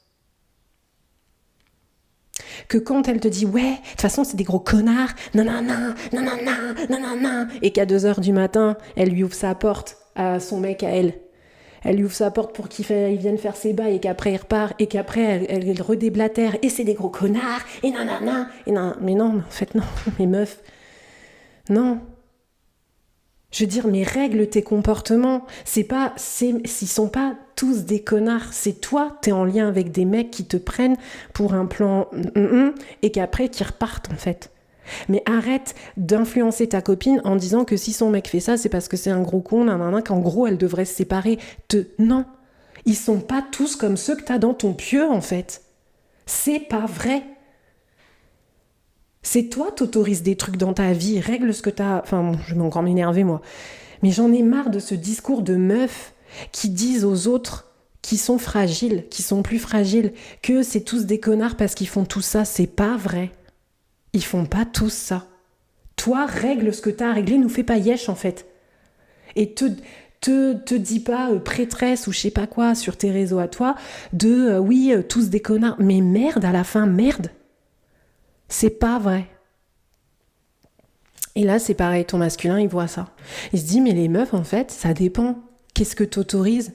Que quand elle te dit « Ouais, de toute façon, c'est des gros connards, nanana, nanana, nanana », et qu'à 2h du matin, elle lui ouvre sa porte à son mec, à elle. Elle lui ouvre sa porte pour qu'il vienne faire ses bails, et qu'après il repart, et qu'après elle redéblatère, et c'est des gros connards, et nanana, et nanana. Mais non, en fait, non, mes meufs. Non. Je veux dire, mais règle tes comportements. S'ils sont pas tous des connards, c'est toi, t'es en lien avec des mecs qui te prennent pour un plan et qu'après qu'ils repartent en fait. Mais arrête d'influencer ta copine en disant que si son mec fait ça, c'est parce que c'est un gros con, qu'en gros elle devrait se séparer. Non, ils sont pas tous comme ceux que t'as dans ton pieu en fait. C'est pas vrai. C'est toi t'autorises des trucs dans ta vie, règle ce que t'as... Enfin, je vais encore m'énerver, moi. Mais j'en ai marre de ce discours de meufs qui disent aux autres qui sont fragiles, qui sont plus fragiles, que c'est tous des connards parce qu'ils font tout ça. C'est pas vrai. Ils font pas tous ça. Toi, règle ce que t'as à régler, nous fais pas yesh, en fait. Et te dis pas prêtresse ou je sais pas quoi sur tes réseaux à toi de oui, tous des connards. Mais merde, à la fin, merde. C'est pas vrai. Et là, c'est pareil, ton masculin, il voit ça. Il se dit, mais les meufs, en fait, ça dépend. Qu'est-ce que t'autorises ?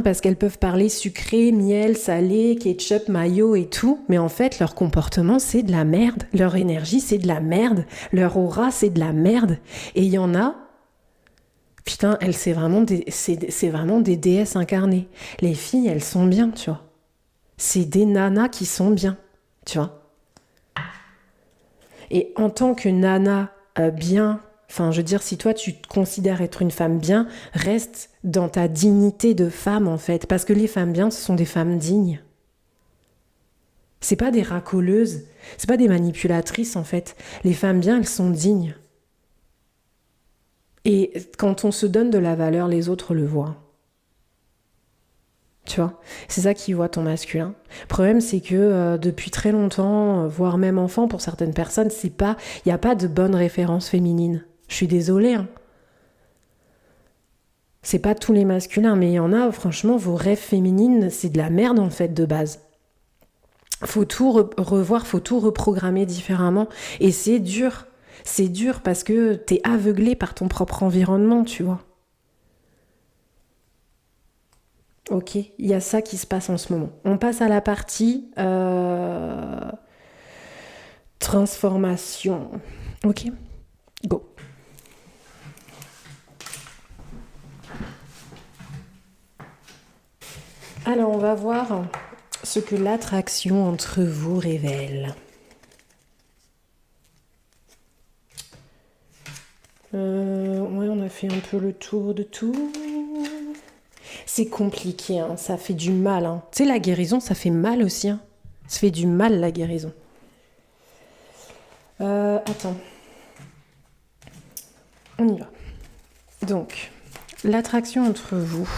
Parce qu'elles peuvent parler sucré, miel, salé, ketchup, mayo et tout, mais en fait, leur comportement, c'est de la merde. Leur énergie, c'est de la merde. Leur aura, c'est de la merde. Et il y en a, putain, c'est vraiment des déesses incarnées. Les filles, elles sont bien, tu vois. C'est des nanas qui sont bien. Tu vois. Et en tant que nana bien, enfin je veux dire, si toi tu te considères être une femme bien, reste dans ta dignité de femme en fait, parce que les femmes bien, ce sont des femmes dignes. C'est pas des racoleuses, c'est pas des manipulatrices en fait. Les femmes bien, elles sont dignes. Et quand on se donne de la valeur, les autres le voient. Tu vois, c'est ça qui voit ton masculin. Le problème, c'est que depuis très longtemps, voire même enfant, pour certaines personnes, il n'y a pas de bonne référence féminine. Je suis désolée, hein. C'est pas tous les masculins, mais il y en a, franchement, vos rêves féminines, c'est de la merde en fait de base. Faut tout revoir, faut tout reprogrammer différemment. Et c'est dur. C'est dur parce que t'es aveuglé par ton propre environnement, tu vois. Ok, il y a ça qui se passe en ce moment. On passe à la partie transformation. Ok, go. Alors, on va voir ce que l'attraction entre vous révèle. Ouais, on a fait un peu le tour de tout. C'est compliqué, hein, ça fait du mal. Hein. Tu sais, la guérison, ça fait mal aussi. Hein. Ça fait du mal, la guérison. Attends. On y va. Donc, l'attraction entre vous.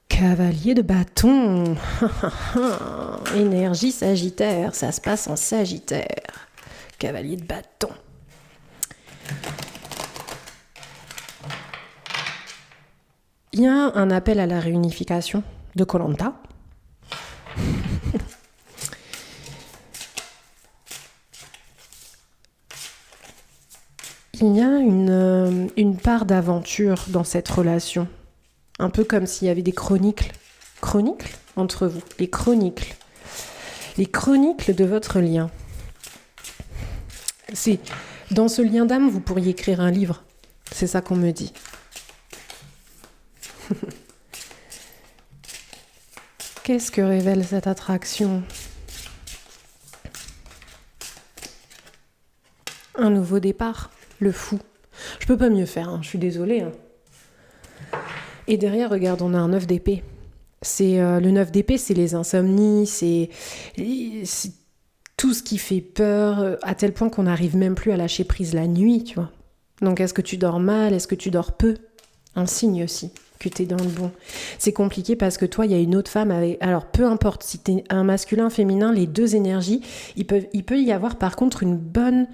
Cavalier de bâton. Énergie sagittaire, ça se passe en sagittaire. Cavalier de bâton. Il y a un appel à la réunification de Koh Lanta. Il y a une part d'aventure dans cette relation. Un peu comme s'il y avait des chronicles. Chronicles entre vous. Les chronicles. Les chronicles de votre lien. C'est dans ce lien d'âme, vous pourriez écrire un livre. C'est ça qu'on me dit. Qu'est-ce que révèle cette attraction ? Un nouveau départ, le fou. Je peux pas mieux faire, hein, je suis désolée. Hein. Et derrière, regarde, on a un 9 d'épée. C'est le 9 d'épée, c'est les insomnies, c'est tout ce qui fait peur, à tel point qu'on n'arrive même plus à lâcher prise la nuit, tu vois. Donc est-ce que tu dors mal ? Est-ce que tu dors peu ? Un signe aussi que tu es dans le bon. C'est compliqué parce que toi, il y a une autre femme avec... Alors, peu importe si tu es un masculin, féminin, les deux énergies, il peut y avoir par contre une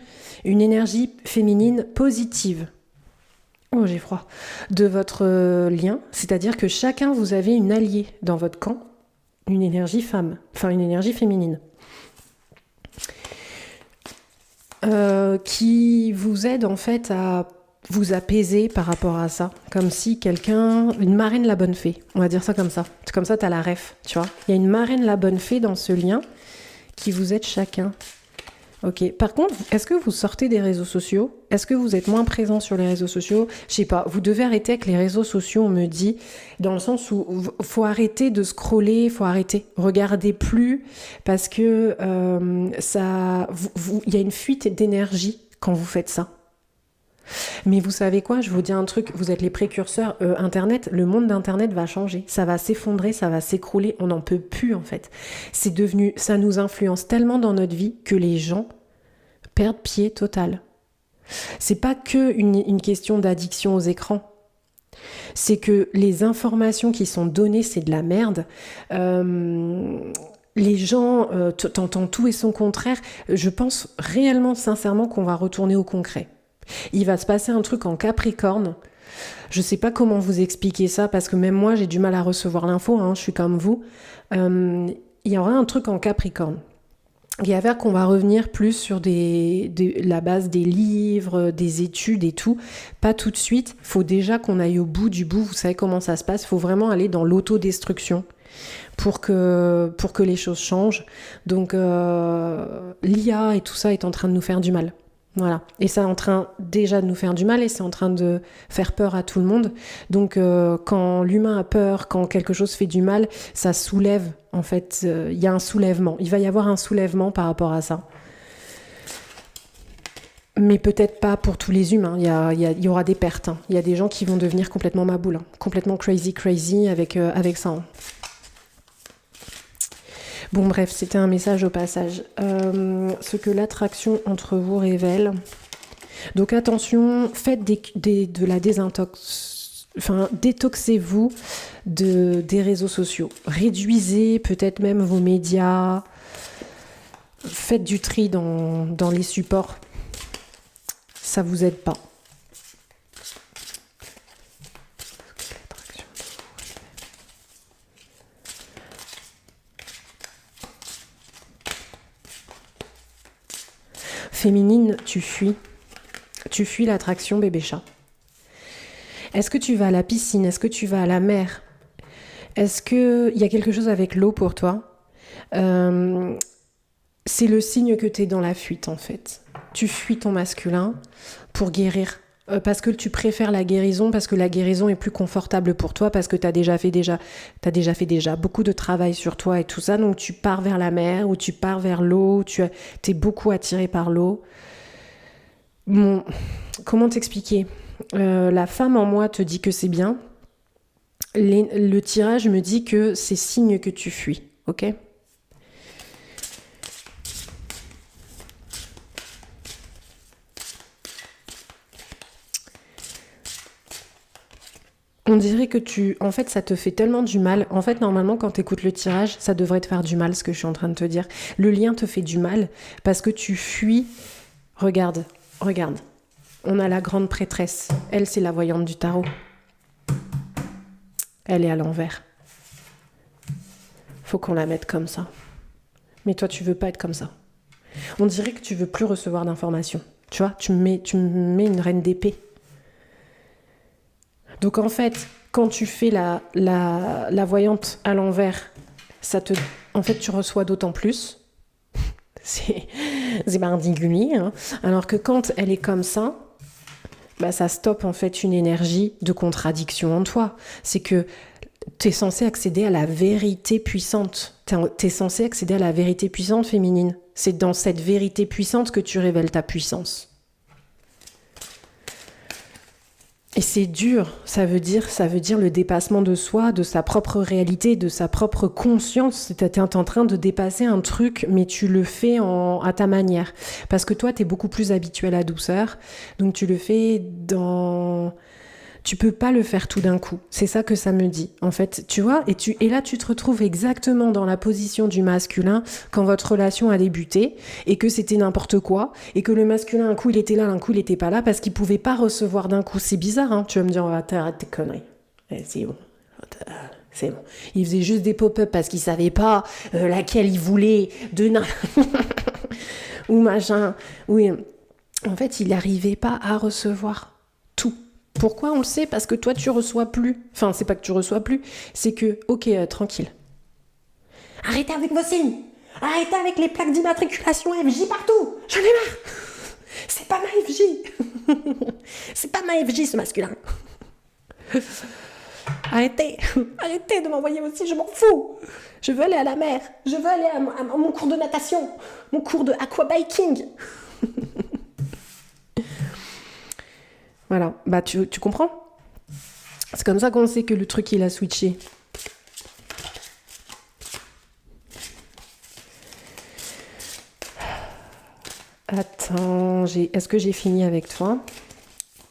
énergie féminine positive. Oh, j'ai froid. De votre lien, c'est-à-dire que chacun, vous avez une alliée dans votre camp, une énergie femme, enfin une énergie féminine. Qui vous aide en fait à vous apaiser par rapport à ça, comme si une marraine la bonne fée, on va dire ça comme ça. Comme ça, t'as la ref, tu vois. Il y a une marraine la bonne fée dans ce lien qui vous aide chacun. Ok. Par contre, est-ce que vous sortez des réseaux sociaux ? Est-ce que vous êtes moins présent sur les réseaux sociaux ? Je sais pas. Vous devez arrêter avec les réseaux sociaux, on me dit, dans le sens où faut arrêter de scroller, faut arrêter. Regardez plus parce que il y a une fuite d'énergie quand vous faites ça. Mais vous savez quoi ? Je vous dis un truc. Vous êtes les précurseurs. Internet, le monde d'Internet va changer. Ça va s'effondrer, ça va s'écrouler. On n'en peut plus en fait. Ça nous influence tellement dans notre vie que les gens perdent pied total. C'est pas que une question d'addiction aux écrans. C'est que les informations qui sont données, c'est de la merde. Les gens, t'entends tout et son contraire. Je pense réellement, sincèrement, qu'on va retourner au concret. Il va se passer un truc en Capricorne. Je sais pas comment vous expliquer ça parce que même moi j'ai du mal à recevoir l'info, hein, je suis comme vous. Il y aura un truc en Capricorne. Il va qu'on va revenir plus sur la base des livres, des études et tout. Pas tout de suite. Faut déjà qu'on aille au bout du bout. Vous savez comment ça se passe. Faut vraiment aller dans l'autodestruction pour que les choses changent. Donc l'IA et tout ça est en train de nous faire du mal. Voilà. Et ça est en train déjà de nous faire du mal et c'est en train de faire peur à tout le monde. Donc quand l'humain a peur, quand quelque chose fait du mal, ça soulève. En fait, il y a un soulèvement. Il va y avoir un soulèvement par rapport à ça. Mais peut-être pas pour tous les humains. Il y aura des pertes. Hein. Il y a des gens qui vont devenir complètement maboules. Hein. Complètement crazy avec ça. Hein. Bon bref, c'était un message au passage. Ce que l'attraction entre vous révèle, Donc attention, faites de la désintox. Enfin, détoxez-vous des réseaux sociaux. Réduisez peut-être même vos médias. Faites du tri dans les supports. Ça vous aide pas. Féminine, tu fuis. Tu fuis l'attraction bébé chat. Est-ce que tu vas à la piscine? Est-ce que tu vas à la mer? Est-ce qu'il y a quelque chose avec l'eau pour toi? C'est le signe que tu es dans la fuite en fait. Tu fuis ton masculin pour guérir. Parce que tu préfères la guérison, parce que la guérison est plus confortable pour toi, parce que t'as déjà fait beaucoup de travail sur toi et tout ça, donc tu pars vers la mer ou tu pars vers l'eau, t'es beaucoup attiré par l'eau. Bon, comment t'expliquer? La femme en moi te dit que c'est bien. Le tirage me dit que c'est signe que tu fuis, ok? On dirait que en fait, ça te fait tellement du mal. En fait, normalement, quand tu écoutes le tirage, ça devrait te faire du mal, ce que je suis en train de te dire. Le lien te fait du mal parce que tu fuis. Regarde. On a la grande prêtresse. Elle, c'est la voyante du tarot. Elle est à l'envers. Faut qu'on la mette comme ça. Mais toi, tu veux pas être comme ça. On dirait que tu veux plus recevoir d'informations. Tu vois, tu me mets une reine d'épée. Donc en fait, quand tu fais la voyante à l'envers, en fait, tu reçois d'autant plus. C'est particulier. Hein. Alors que quand elle est comme ça, bah, ça stoppe en fait une énergie de contradiction en toi. C'est que tu es censé accéder à la vérité puissante. Tu es censé accéder à la vérité puissante féminine. C'est dans cette vérité puissante que tu révèles ta puissance. Et c'est dur, ça veut dire le dépassement de soi, de sa propre réalité, de sa propre conscience. Tu es en train de dépasser un truc, mais tu le fais à ta manière. Parce que toi, tu es beaucoup plus habitué à la douceur, donc tu le fais Tu peux pas le faire tout d'un coup. C'est ça que ça me dit. En fait, tu vois, et là, tu te retrouves exactement dans la position du masculin quand votre relation a débuté et que c'était n'importe quoi et que le masculin, un coup, il était là, un coup, il était pas là parce qu'il pouvait pas recevoir d'un coup. C'est bizarre, hein. Tu vas me dire, arrête tes conneries. C'est bon. C'est bon. Il faisait juste des pop-up parce qu'il savait pas laquelle il voulait ou machin. Oui. En fait, il n'arrivait pas à recevoir tout. Pourquoi on le sait? Parce que toi, tu reçois plus. Enfin, c'est pas que tu reçois plus, c'est que, ok, tranquille. Arrêtez avec vos signes. Arrêtez avec les plaques d'immatriculation FJ partout. J'en ai marre. C'est pas ma FJ. C'est pas ma FJ, ce masculin. Arrêtez de m'envoyer aussi, je m'en fous. Je veux aller à la mer. Je veux aller à mon cours de natation. Mon cours de aquabiking. Voilà, bah tu comprends? C'est comme ça qu'on sait que le truc il a switché. Attends, est-ce que j'ai fini avec toi?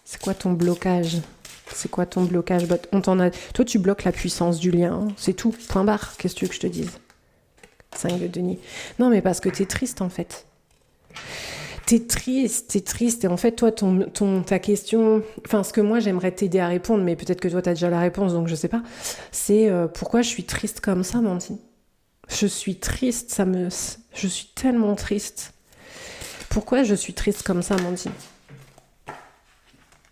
C'est quoi ton blocage? Toi, tu bloques la puissance du lien. Hein. C'est tout, point barre. Qu'est-ce que tu veux que je te dise? 5 de denier. Non, mais parce que t'es triste, en fait. T'es triste. Et en fait, toi, ta question... Enfin, ce que moi, j'aimerais t'aider à répondre, mais peut-être que toi, t'as déjà la réponse, donc je sais pas. C'est pourquoi je suis triste comme ça, Mandine? Je suis triste, je suis tellement triste. Pourquoi je suis triste comme ça, Mandine?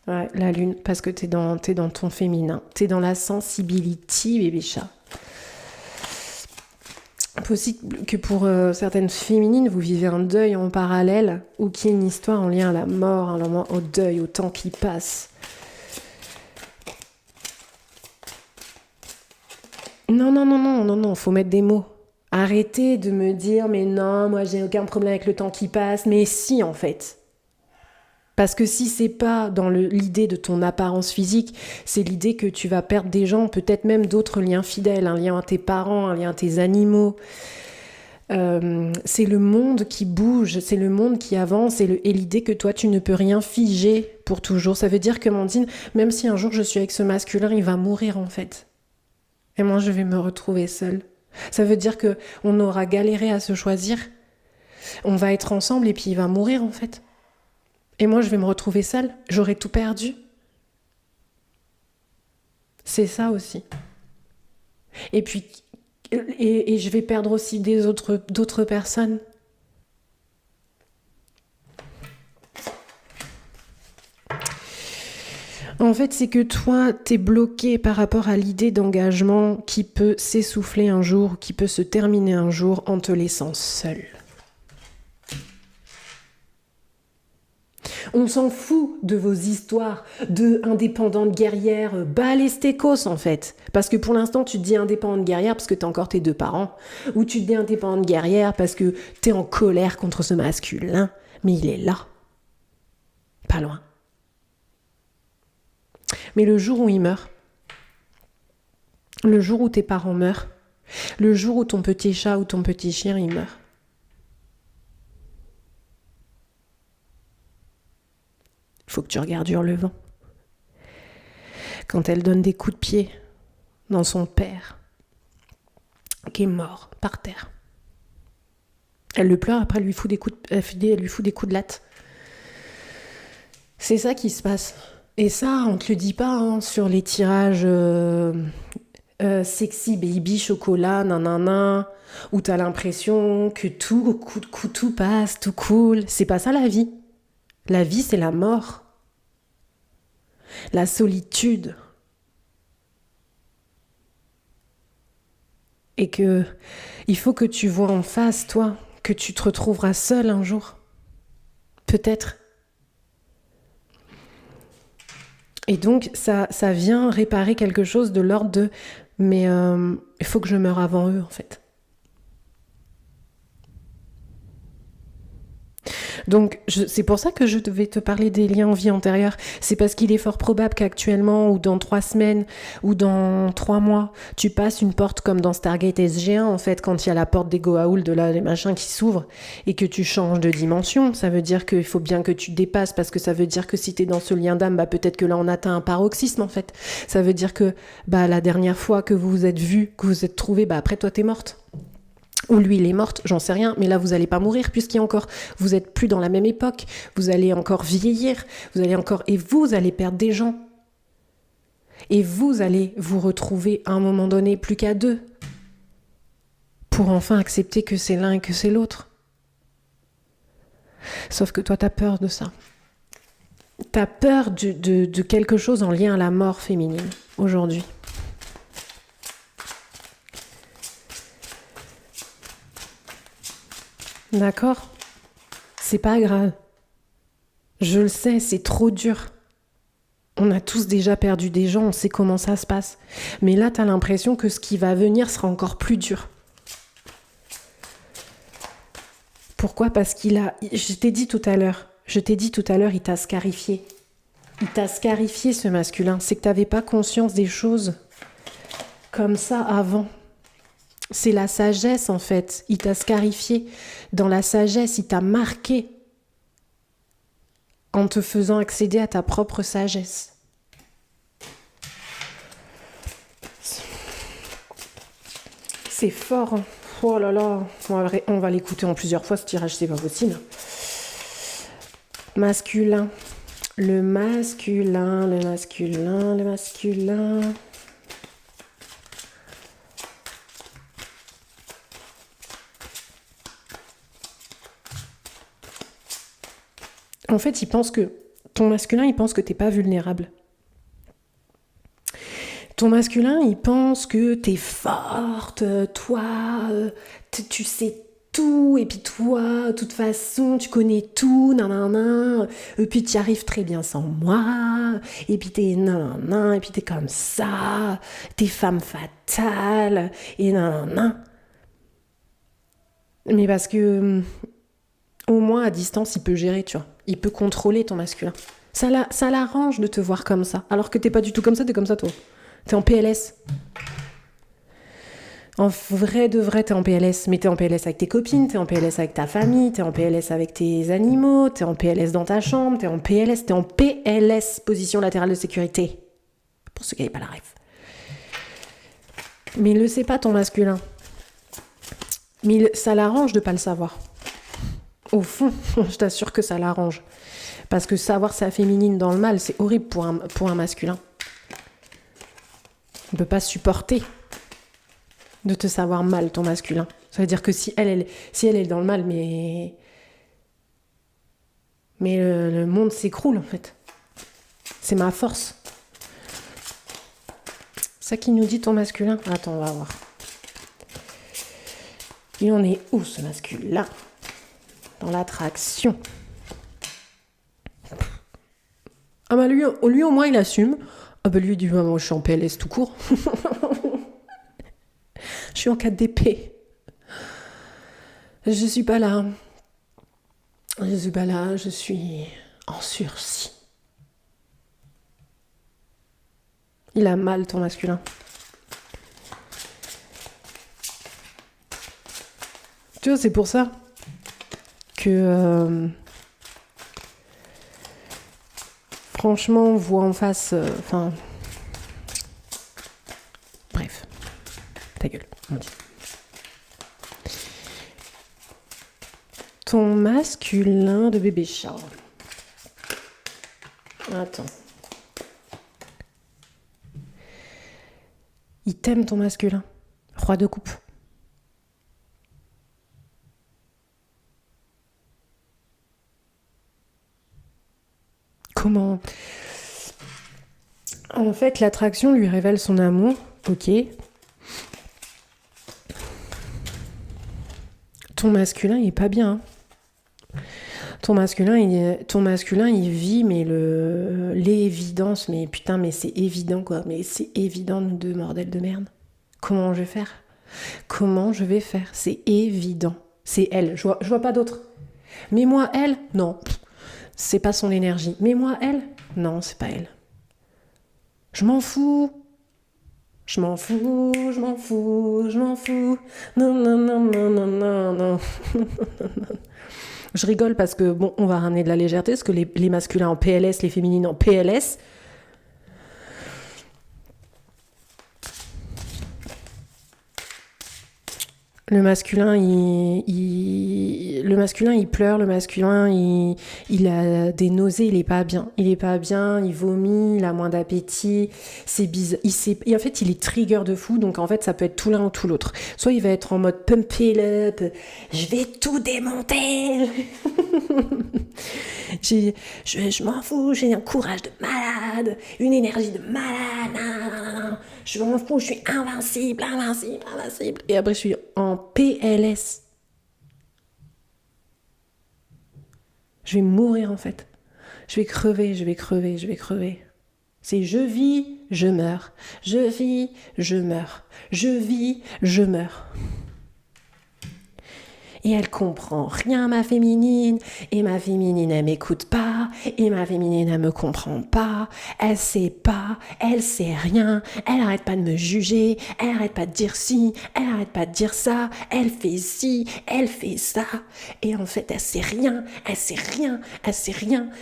Ouais, la lune, parce que t'es dans ton féminin. T'es dans la sensibilité, bébé chat. Possible que pour certaines féminines, vous vivez un deuil en parallèle ou qu'il y ait une histoire en lien à la mort, au deuil, au temps qui passe. Non, faut mettre des mots. Arrêtez de me dire, mais non, moi j'ai aucun problème avec le temps qui passe. Mais si, en fait. Parce que si c'est pas dans l'idée de ton apparence physique, c'est l'idée que tu vas perdre des gens, peut-être même d'autres liens fidèles, un lien à tes parents, un lien à tes animaux. C'est le monde qui bouge, c'est le monde qui avance et l'idée que toi tu ne peux rien figer pour toujours. Ça veut dire que Mandine, même si un jour je suis avec ce masculin, il va mourir en fait. Et moi je vais me retrouver seule. Ça veut dire que on aura galéré à se choisir, on va être ensemble et puis il va mourir en fait. Et moi je vais me retrouver seule, j'aurai tout perdu. C'est ça aussi. Et puis et je vais perdre aussi d'autres personnes. En fait, c'est que toi, t'es bloqué par rapport à l'idée d'engagement qui peut s'essouffler un jour, qui peut se terminer un jour en te laissant seul. On s'en fout de vos histoires de indépendantes guerrières, bas les stécos en fait. Parce que pour l'instant, tu te dis indépendante guerrière parce que t'as encore tes 2 parents. Ou tu te dis indépendante guerrière parce que t'es en colère contre ce masculin. Mais il est là. Pas loin. Mais le jour où il meurt, le jour où tes parents meurent, le jour où ton petit chat ou ton petit chien il meurt, faut que tu regardes Hurlevent. Quand elle donne des coups de pied dans son père, qui est mort par terre. Elle le pleure, après elle lui fout des coups de latte. C'est ça qui se passe. Et ça, on te le dit pas hein, sur les tirages sexy baby chocolat, nanana, où t'as l'impression que tout passe, tout cool. C'est pas ça la vie. La vie, c'est la mort. La solitude. Et que il faut que tu vois en face, toi, que tu te retrouveras seul un jour. Peut-être. Et donc, ça vient réparer quelque chose de l'ordre de « mais il faut que je meure avant eux, en fait ». Donc, c'est pour ça que je vais te parler des liens en vie antérieure. C'est parce qu'il est fort probable qu'actuellement, ou dans 3 semaines, ou dans 3 mois, tu passes une porte comme dans Stargate SG1, en fait, quand il y a la porte des Goa'uld, de là, les machins qui s'ouvrent, et que tu changes de dimension. Ça veut dire qu'il faut bien que tu dépasses, parce que ça veut dire que si t'es dans ce lien d'âme, peut-être que là, on atteint un paroxysme, en fait. Ça veut dire que, la dernière fois que vous vous êtes vus, que vous vous êtes trouvés, après, toi, t'es morte. Ou lui, il est mort, j'en sais rien, mais là, vous allez pas mourir, puisqu'il y a encore, vous êtes plus dans la même époque, vous allez encore vieillir, et vous allez perdre des gens. Et vous allez vous retrouver à un moment donné plus qu'à 2, pour enfin accepter que c'est l'un et que c'est l'autre. Sauf que toi, t'as peur de ça. T'as peur de quelque chose en lien à la mort féminine, aujourd'hui. D'accord ? C'est pas grave. Je le sais, c'est trop dur. On a tous déjà perdu des gens, on sait comment ça se passe. Mais là, t'as l'impression que ce qui va venir sera encore plus dur. Pourquoi ? Parce je t'ai dit tout à l'heure, il t'a scarifié. Il t'a scarifié, ce masculin. C'est que t'avais pas conscience des choses comme ça avant. C'est la sagesse, en fait. Il t'a scarifié. Dans la sagesse, il t'a marqué en te faisant accéder à ta propre sagesse. C'est fort. Hein. Oh là là. On va l'écouter en plusieurs fois, ce tirage, c'est pas possible. Masculin. Le masculin. En fait, ton masculin, il pense que t'es pas vulnérable. Ton masculin, il pense que t'es forte, toi, tu sais tout, et puis toi, de toute façon, tu connais tout, nanana, et puis tu y arrives très bien sans moi, et puis t'es nanana, et puis t'es comme ça, t'es femme fatale, et nanana. Mais parce que, au moins à distance, il peut gérer, tu vois. Il peut contrôler ton masculin. Ça l'arrange de te voir comme ça. Alors que t'es pas du tout comme ça, t'es comme ça, toi. T'es en PLS. En vrai de vrai, t'es en PLS. Mais t'es en PLS avec tes copines, t'es en PLS avec ta famille, t'es en PLS avec tes animaux, t'es en PLS dans ta chambre, t'es en PLS, position latérale de sécurité. Pour ceux qui n'avaient pas la ref. Mais il le sait pas, ton masculin. Mais ça l'arrange de pas le savoir. Au fond, je t'assure que ça l'arrange. Parce que savoir sa féminine dans le mal, c'est horrible pour un masculin. On ne peut pas supporter de te savoir mal, ton masculin. Ça veut dire que si elle est dans le mal, mais le monde s'écroule, en fait. C'est ma force. C'est ça qui nous dit ton masculin. Attends, on va voir. Il en est où, ce masculin? Dans l'attraction. Ah bah lui au moins, il assume. Ah bah lui, il dit, bah, moi, je suis en PLS tout court. Je suis en 4 d'épée. Je suis pas là. Je suis en sursis. Il a mal, ton masculin. Tu vois, c'est pour ça que... franchement, voit en face... bref. Ta gueule, on dit. Ton masculin de bébé Charles. Attends. Il t'aime, ton masculin. Roi de coupe. Comment? En fait, l'attraction lui révèle son amour. Ok. Ton masculin, il est pas bien. Ton masculin, il vit, mais l'évidence, mais putain, mais c'est évident, quoi. Mais c'est évident, nous deux, bordel de merde. Comment je vais faire? C'est évident. C'est elle. Je vois pas d'autre. Mais moi, elle, non. C'est pas son énergie. Mais moi, elle, non, c'est pas elle. Je m'en fous. Non. Je rigole parce que, bon, on va ramener de la légèreté, parce que les masculins en PLS, les féminines en PLS. Le masculin, il pleure, le masculin, il a des nausées, il est pas bien, il vomit, il a moins d'appétit, c'est bizarre, et en fait, il est trigger de fou, donc en fait, ça peut être tout l'un ou tout l'autre. Soit il va être en mode pump it up, je vais tout démonter, je m'en fous, j'ai un courage de malade, une énergie de malade, je m'en fous, je suis invincible. Et après, je suis en PLS. Je vais mourir, en fait. Je vais crever. C'est je vis, je meurs. Je vis, je meurs. Je vis, je meurs. Et elle comprend rien, ma féminine. Et ma féminine, elle m'écoute pas. Et ma féminine, elle me comprend pas. Elle sait pas. Elle sait rien. Elle arrête pas de me juger. Elle arrête pas de dire ci. Elle arrête pas de dire ça. Elle fait ci. Elle fait ça. Et en fait, elle sait rien.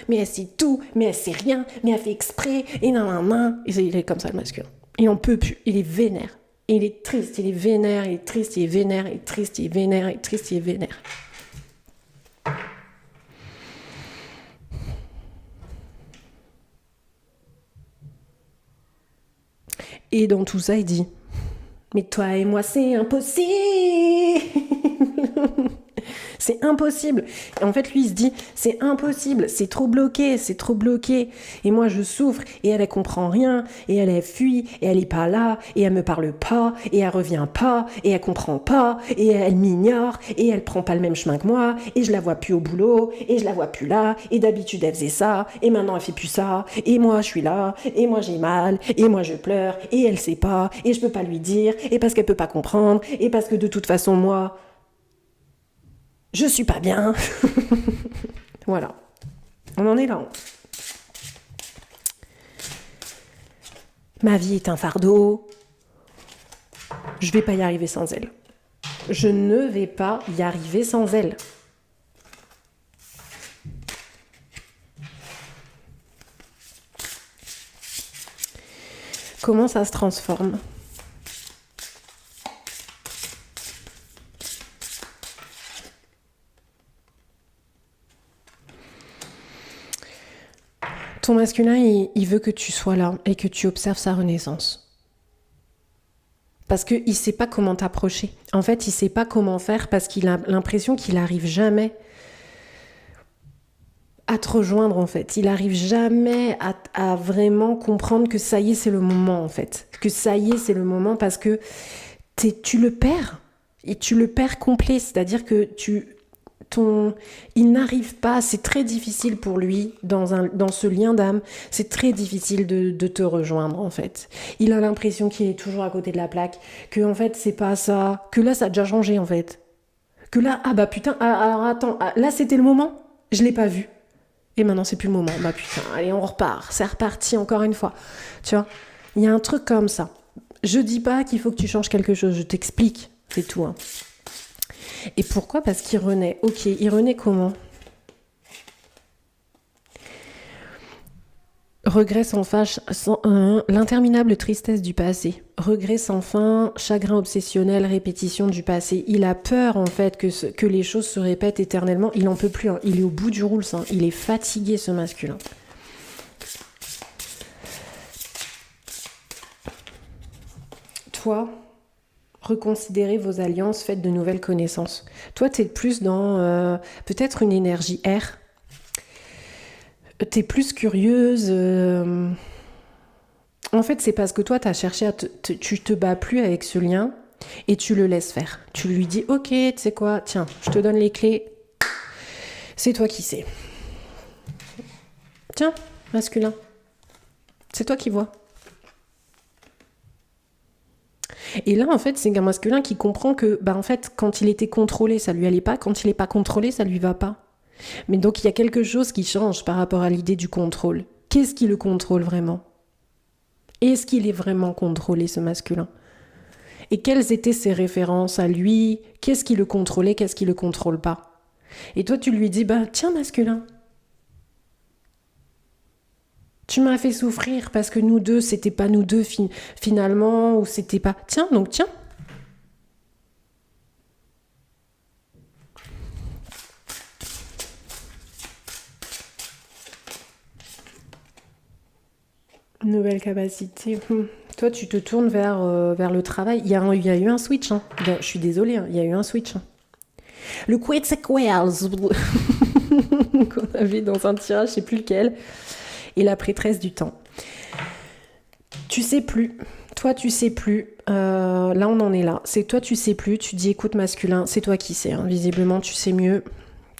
Mais elle sait tout. Mais elle sait rien. Mais elle fait exprès. Et nan. Et il est comme ça, le masculin. Il en peut plus. Il est vénère. Il est triste, il est vénère, il est triste, il est vénère, il est triste, il est vénère, il est triste, il est vénère. Et dans tout ça, il dit « Mais toi et moi, c'est impossible !» C'est impossible. Et en fait, lui, il se dit, c'est impossible, c'est trop bloqué. Et moi, je souffre, et elle comprend rien, et elle fuit, et elle est pas là, et elle me parle pas, et elle revient pas, et elle comprend pas, et elle m'ignore, et elle prend pas le même chemin que moi, et je la vois plus au boulot, et je la vois plus là, et d'habitude, elle faisait ça, et maintenant, elle fait plus ça, et moi, je suis là, et moi, j'ai mal, et moi, je pleure, et elle sait pas, et je peux pas lui dire, et parce qu'elle peut pas comprendre, et parce que de toute façon, moi, je suis pas bien. Voilà. On en est là. Ma vie est un fardeau. Je vais pas y arriver sans elle. Je ne vais pas y arriver sans elle. Comment ça se transforme ? Ton masculin, il veut que tu sois là et que tu observes sa renaissance. Parce qu'il ne sait pas comment t'approcher. En fait, il ne sait pas comment faire parce qu'il a l'impression qu'il n'arrive jamais à te rejoindre, en fait. Il n'arrive jamais à vraiment comprendre que ça y est, c'est le moment, en fait. Que ça y est, c'est le moment parce que tu le perds. Et tu le perds complet. C'est-à-dire que il n'arrive pas, c'est très difficile pour lui dans ce lien d'âme, c'est très difficile de te rejoindre en fait. Il a l'impression qu'il est toujours à côté de la plaque, que en fait c'est pas ça, que là ça a déjà changé en fait. Que là, ah bah putain, alors attends, là c'était le moment, je l'ai pas vu. Et maintenant c'est plus le moment, bah putain, allez on repart, c'est reparti encore une fois. Tu vois, il y a un truc comme ça. Je dis pas qu'il faut que tu changes quelque chose, je t'explique, c'est tout hein. Et pourquoi ? Parce qu'il renaît. Ok, il renaît comment ? Regret sans fin, l'interminable tristesse du passé. Regret sans fin, chagrin obsessionnel, répétition du passé. Il a peur en fait que les choses se répètent éternellement. Il n'en peut plus. Hein. Il est au bout du rouleau. Hein. Il est fatigué ce masculin. Toi, reconsidérez vos alliances, faites de nouvelles connaissances. Toi, t'es plus dans peut-être une énergie air. T'es plus curieuse. En fait, c'est parce que toi, t'as cherché tu te bats plus avec ce lien et tu le laisses faire. Tu lui dis, ok, tu sais quoi, tiens, je te donne les clés. C'est toi qui sais. Tiens, masculin. C'est toi qui vois. Et là, en fait, c'est un masculin qui comprend que, en fait, quand il était contrôlé, ça lui allait pas. Quand il n'est pas contrôlé, ça lui va pas. Mais donc, il y a quelque chose qui change par rapport à l'idée du contrôle. Qu'est-ce qui le contrôle vraiment ? Est-ce qu'il est vraiment contrôlé, ce masculin ? Et quelles étaient ses références à lui ? Qu'est-ce qui le contrôlait ? Qu'est-ce qui le contrôle pas ? Et toi, tu lui dis, tiens, masculin, tu m'as fait souffrir parce que nous deux, c'était pas nous deux finalement, ou c'était pas... Tiens, donc tiens. Nouvelle capacité. Toi, tu te tournes vers le travail. Il y a eu un switch. Hein. Je suis désolée, il y a eu un switch. Hein. Le Quetzalcoatl qu'on avait dans un tirage, je sais plus lequel. Et la prêtresse du temps. Tu sais plus. Toi, tu sais plus. Là, on en est là. C'est toi, tu sais plus. Tu dis, écoute, masculin, c'est toi qui sais. Hein. Visiblement, tu sais mieux.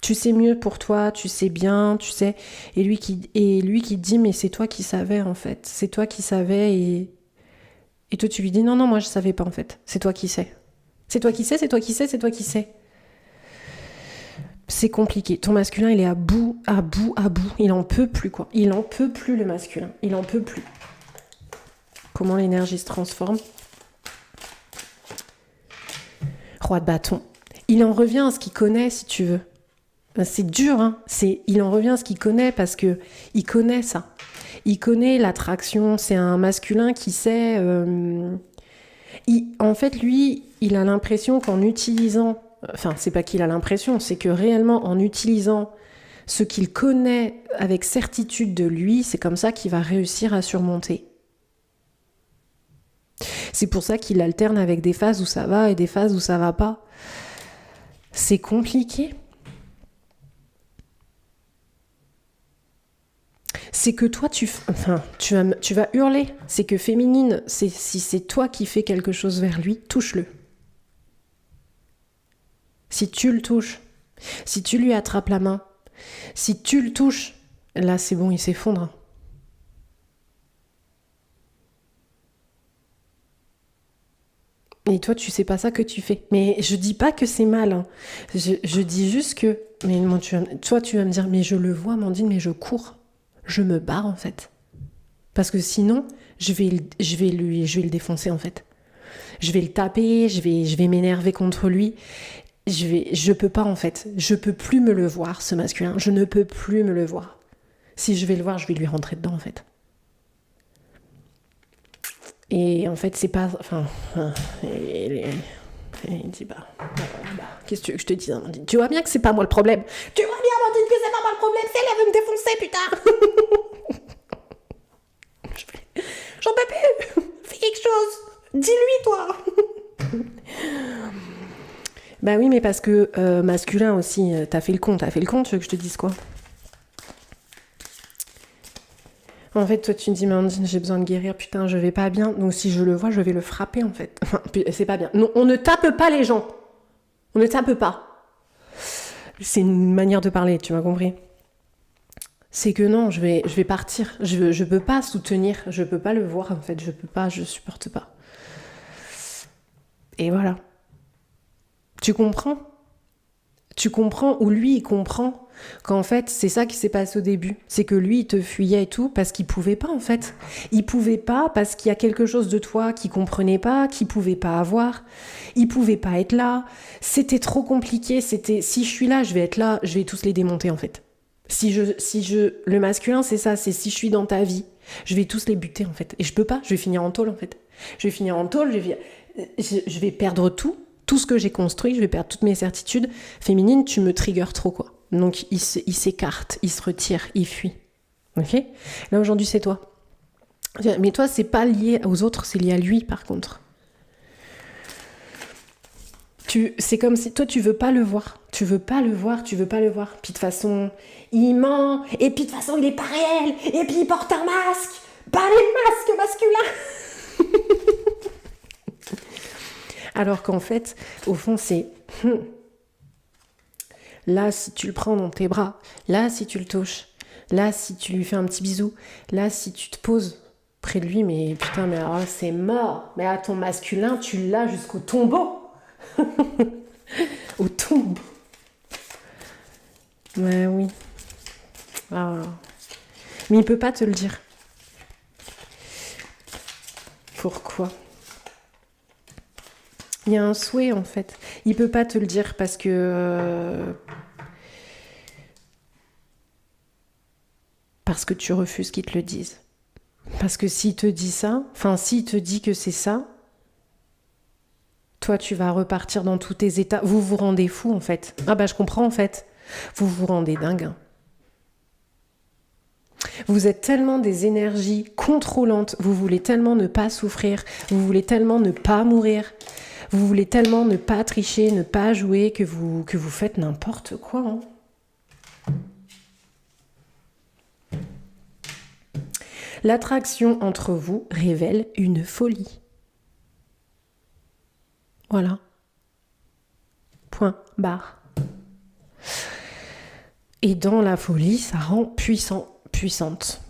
Tu sais mieux pour toi, tu sais bien, tu sais. Et lui qui dit, mais c'est toi qui savais, en fait. C'est toi qui savais. Et toi, tu lui dis, non, moi, je savais pas, en fait. C'est toi qui sais. C'est toi qui sais, c'est toi qui sais, c'est toi qui sais. C'est compliqué. Ton masculin, il est à bout. Il en peut plus, quoi. Il en peut plus, le masculin. Il en peut plus. Comment l'énergie se transforme ? Roi de bâton. Il en revient à ce qu'il connaît, si tu veux. C'est dur, hein. Il en revient à ce qu'il connaît parce que il connaît ça. Il connaît l'attraction. C'est un masculin qui sait... en fait, lui, il a l'impression qu'en utilisant... Enfin, c'est pas qu'il a l'impression, c'est que réellement, en utilisant ce qu'il connaît avec certitude de lui, c'est comme ça qu'il va réussir à surmonter. C'est pour ça qu'il alterne avec des phases où ça va et des phases où ça va pas. C'est compliqué. C'est que toi, tu vas hurler. C'est que féminine, si c'est toi qui fais quelque chose vers lui, touche-le. Si tu le touches, si tu lui attrapes la main, si tu le touches, là c'est bon, il s'effondre. Et toi, tu sais pas ça que tu fais. Mais je dis pas que c'est mal. Hein. Je dis juste que... Mais toi, tu vas me dire, mais je le vois, Amandine, mais je cours. Je me barre, en fait. Parce que sinon, je vais le défoncer, en fait. Je vais le taper, je vais m'énerver contre lui. Je peux pas en fait. Je peux plus me le voir, ce masculin. Je ne peux plus me le voir. Si je vais le voir, je vais lui rentrer dedans en fait. Et en fait, c'est pas... Enfin... Il dit qu'est-ce que tu veux que je te dise, Amandine? Tu vois bien que c'est pas moi le problème. Tu vois bien, Amandine, que c'est pas moi le problème. C'est elle, elle veut me défoncer, putain. J'en peux plus. Fais quelque chose. Dis-lui, toi. Bah oui, mais parce que masculin aussi, t'as fait le con, tu veux que je te dise quoi? En fait, toi, tu me dis, mais Amandine, j'ai besoin de guérir, putain, je vais pas bien. Donc, si je le vois, je vais le frapper, en fait. Enfin, c'est pas bien. Non, on ne tape pas les gens. On ne tape pas. C'est une manière de parler, tu m'as compris? C'est que non, je vais partir. Je peux pas soutenir. Je peux pas le voir, en fait. Je peux pas, je supporte pas. Et voilà. Tu comprends? Tu comprends, ou lui, il comprend qu'en fait, c'est ça qui s'est passé au début. C'est que lui, il te fuyait et tout parce qu'il pouvait pas, en fait. Il pouvait pas parce qu'il y a quelque chose de toi qu'il comprenait pas, qu'il pouvait pas avoir. Il pouvait pas être là. C'était trop compliqué. C'était, si je suis là, je vais être là, je vais tous les démonter, en fait. Le masculin, c'est ça, c'est si je suis dans ta vie, je vais tous les buter, en fait. Et je peux pas, je vais finir en tôle, en fait. Je vais finir en tôle, je vais perdre tout ce que j'ai construit, je vais perdre toutes mes certitudes. Féminine, tu me triggers trop, quoi. Donc, il s'écarte, il se retire, il fuit. Ok? Là, aujourd'hui, c'est toi. Mais toi, c'est pas lié aux autres, c'est lié à lui, par contre. C'est comme si toi, tu veux pas le voir. Tu veux pas le voir. Puis de toute façon, il ment. Et puis de toute façon, il est pas réel. Et puis il porte un masque. Pas les masques masculins. Alors qu'en fait, au fond, c'est... Là, si tu le prends dans tes bras, là, si tu le touches, là, si tu lui fais un petit bisou, là, si tu te poses près de lui, mais putain, mais alors là, c'est mort. Mais à ton masculin, tu l'as jusqu'au tombeau. Au tombeau. Ouais, oui. Ah. Mais il peut pas te le dire. Pourquoi ? Il y a un souhait, en fait. Il peut pas te le dire parce que tu refuses qu'ils te le disent. Parce que s'il te dit ça, s'il te dit que c'est ça, toi, tu vas repartir dans tous tes états. Vous vous rendez fou, en fait. Ah bah, je comprends, en fait. Vous vous rendez dingue. Vous êtes tellement des énergies contrôlantes. Vous voulez tellement ne pas souffrir. Vous voulez tellement ne pas mourir. Vous voulez tellement ne pas tricher, ne pas jouer, que vous faites n'importe quoi. Hein. L'attraction entre vous révèle une folie. Voilà. Point barre. Et dans la folie, ça rend puissante.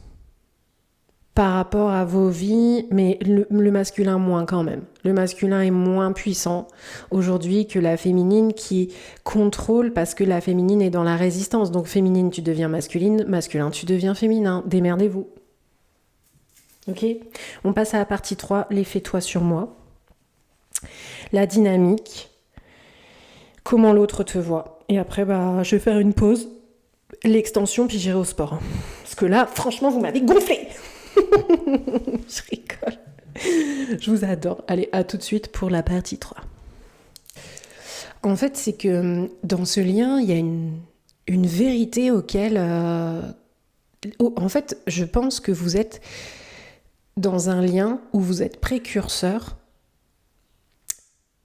Par rapport à vos vies, mais le masculin moins quand même. Le masculin est moins puissant aujourd'hui que la féminine qui contrôle parce que la féminine est dans la résistance. Donc féminine, tu deviens masculine, masculin, tu deviens féminin. Démerdez-vous. Ok ? On passe à la partie 3, l'effet toi sur moi. La dynamique. Comment l'autre te voit. Et après, je vais faire une pause. L'extension, puis j'irai au sport. Parce que là, franchement, vous m'avez gonflé. Je rigole. Je vous adore. Allez, à tout de suite pour la partie 3. En fait, c'est que dans ce lien, il y a une vérité auquel... en fait, je pense que vous êtes dans un lien où vous êtes précurseur,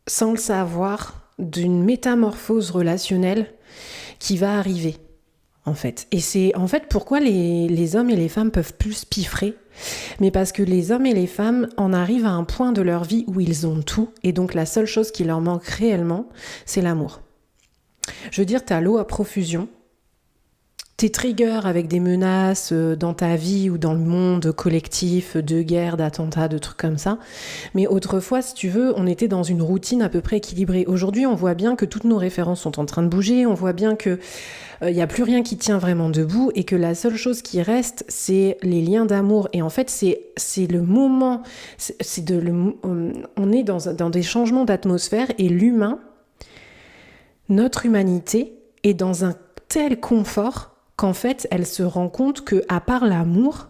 sans le savoir, d'une métamorphose relationnelle qui va arriver. En fait. Et c'est en fait pourquoi les hommes et les femmes peuvent plus piffrer, mais parce que les hommes et les femmes en arrivent à un point de leur vie où ils ont tout, et donc la seule chose qui leur manque réellement, c'est l'amour. Je veux dire, t'as l'eau à profusion, tes triggers avec des menaces dans ta vie ou dans le monde collectif, de guerre, d'attentats, de trucs comme ça. Mais autrefois, si tu veux, on était dans une routine à peu près équilibrée. Aujourd'hui, on voit bien que toutes nos références sont en train de bouger, on voit bien que il n'y a plus rien qui tient vraiment debout et que la seule chose qui reste, c'est les liens d'amour. Et en fait, c'est le moment, on est dans des changements d'atmosphère et l'humain, notre humanité, est dans un tel confort qu'en fait, elle se rend compte qu'à part l'amour,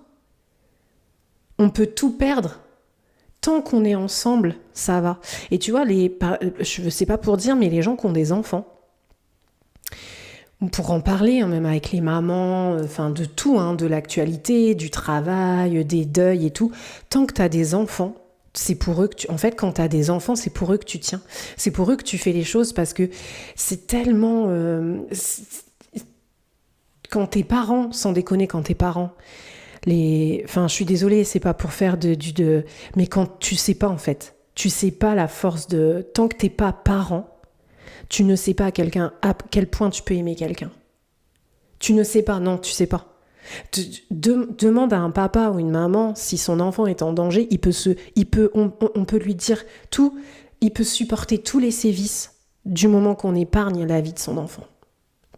on peut tout perdre. Tant qu'on est ensemble, ça va. Et tu vois, je ne sais pas pour dire, mais les gens qui ont des enfants, pour en parler, hein, même avec les mamans, de tout, hein, de l'actualité, du travail, des deuils et tout, tant que tu as des enfants, c'est pour eux que en fait, quand tu as des enfants, c'est pour eux que tu tiens. C'est pour eux que tu fais les choses parce que c'est tellement... quand t'es parent, sans déconner, quand t'es parent, je suis désolée, c'est pas pour faire mais quand tu sais pas en fait, tu sais pas la force tant que t'es pas parent, tu ne sais pas à quel point tu peux aimer quelqu'un. Tu ne sais pas, non, tu sais pas. Demande à un papa ou une maman si son enfant est en danger, on peut lui dire tout, il peut supporter tous les sévices du moment qu'on épargne la vie de son enfant.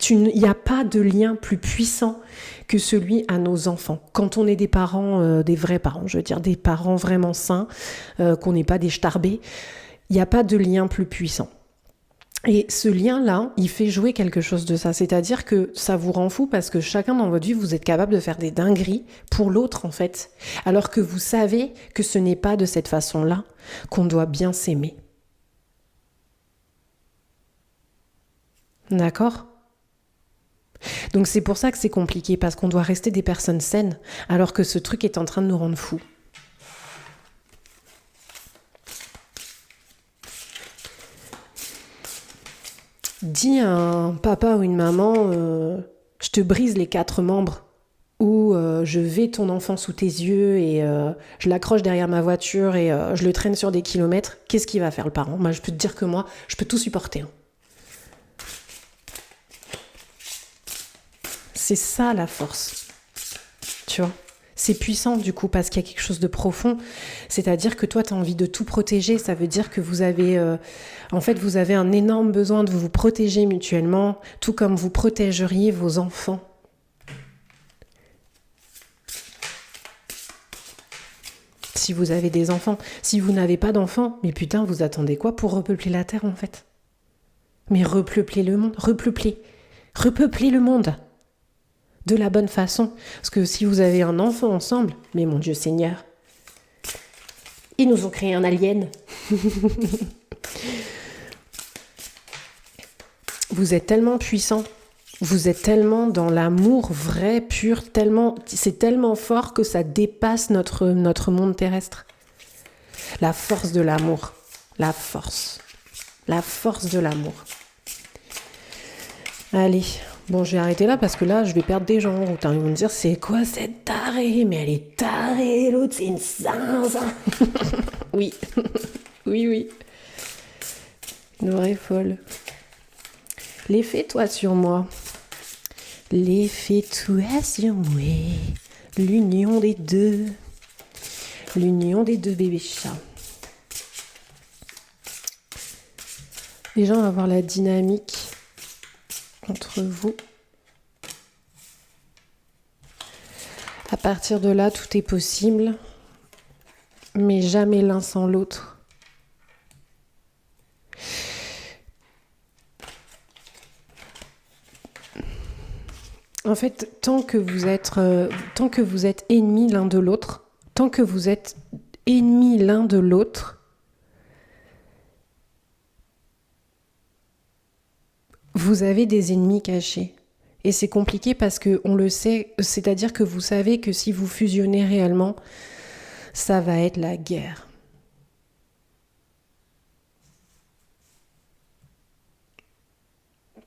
Il n'y a pas de lien plus puissant que celui à nos enfants. Quand on est des parents, des vrais parents, je veux dire, des parents vraiment sains, qu'on n'est pas des starbés, il n'y a pas de lien plus puissant. Et ce lien-là, il fait jouer quelque chose de ça. C'est-à-dire que ça vous rend fou parce que chacun dans votre vie, vous êtes capable de faire des dingueries pour l'autre, en fait. Alors que vous savez que ce n'est pas de cette façon-là qu'on doit bien s'aimer. D'accord ? Donc c'est pour ça que c'est compliqué, parce qu'on doit rester des personnes saines, alors que ce truc est en train de nous rendre fous. Dis à un papa ou une maman, je te brise les 4 membres, ou je vais ton enfant sous tes yeux et je l'accroche derrière ma voiture et je le traîne sur des kilomètres, qu'est-ce qu'il va faire le parent ? Moi, je peux te dire que moi, je peux tout supporter. Hein. C'est ça la force, tu vois. C'est puissant du coup parce qu'il y a quelque chose de profond. C'est-à-dire que toi, tu as envie de tout protéger. Ça veut dire que vous avez un énorme besoin de vous protéger mutuellement, tout comme vous protégeriez vos enfants. Si vous avez des enfants, si vous n'avez pas d'enfants, mais putain, vous attendez quoi pour repeupler la Terre en fait ? Mais repeupler le monde, repeupler le monde. De la bonne façon. Parce que si vous avez un enfant ensemble, mais mon Dieu Seigneur, ils nous ont créé un alien. Vous êtes tellement puissant, vous êtes tellement dans l'amour vrai, pur, c'est tellement fort que ça dépasse notre monde terrestre. La force de l'amour, la force de l'amour. Allez. Bon, je vais arrêter là parce que là, je vais perdre des gens en route. Ils vont me dire, c'est quoi cette tarée ? Mais elle est tarée, l'autre, c'est une zinzin. Oui, oui. Une vraie folle. L'effet toi sur moi. L'effet toi sur moi. L'union des deux. L'union des deux bébés chats. Déjà, on va voir la dynamique entre vous. À partir de là, tout est possible, mais jamais l'un sans l'autre. En fait, tant que vous êtes ennemis l'un de l'autre, vous avez des ennemis cachés. Et c'est compliqué parce qu'on le sait, c'est-à-dire que vous savez que si vous fusionnez réellement, ça va être la guerre.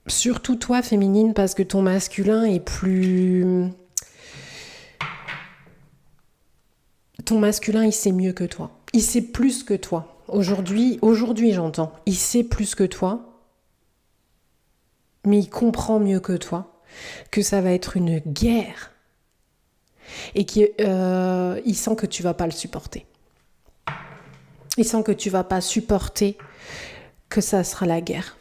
Surtout toi, féminine, parce que ton masculin est plus... Ton masculin, il sait mieux que toi. Il sait plus que toi. Aujourd'hui, j'entends. Il sait plus que toi. Mais il comprend mieux que toi. que ça va être une guerre et qu'il sent que tu vas pas le supporter. Il sent que tu vas pas supporter que ça sera la guerre.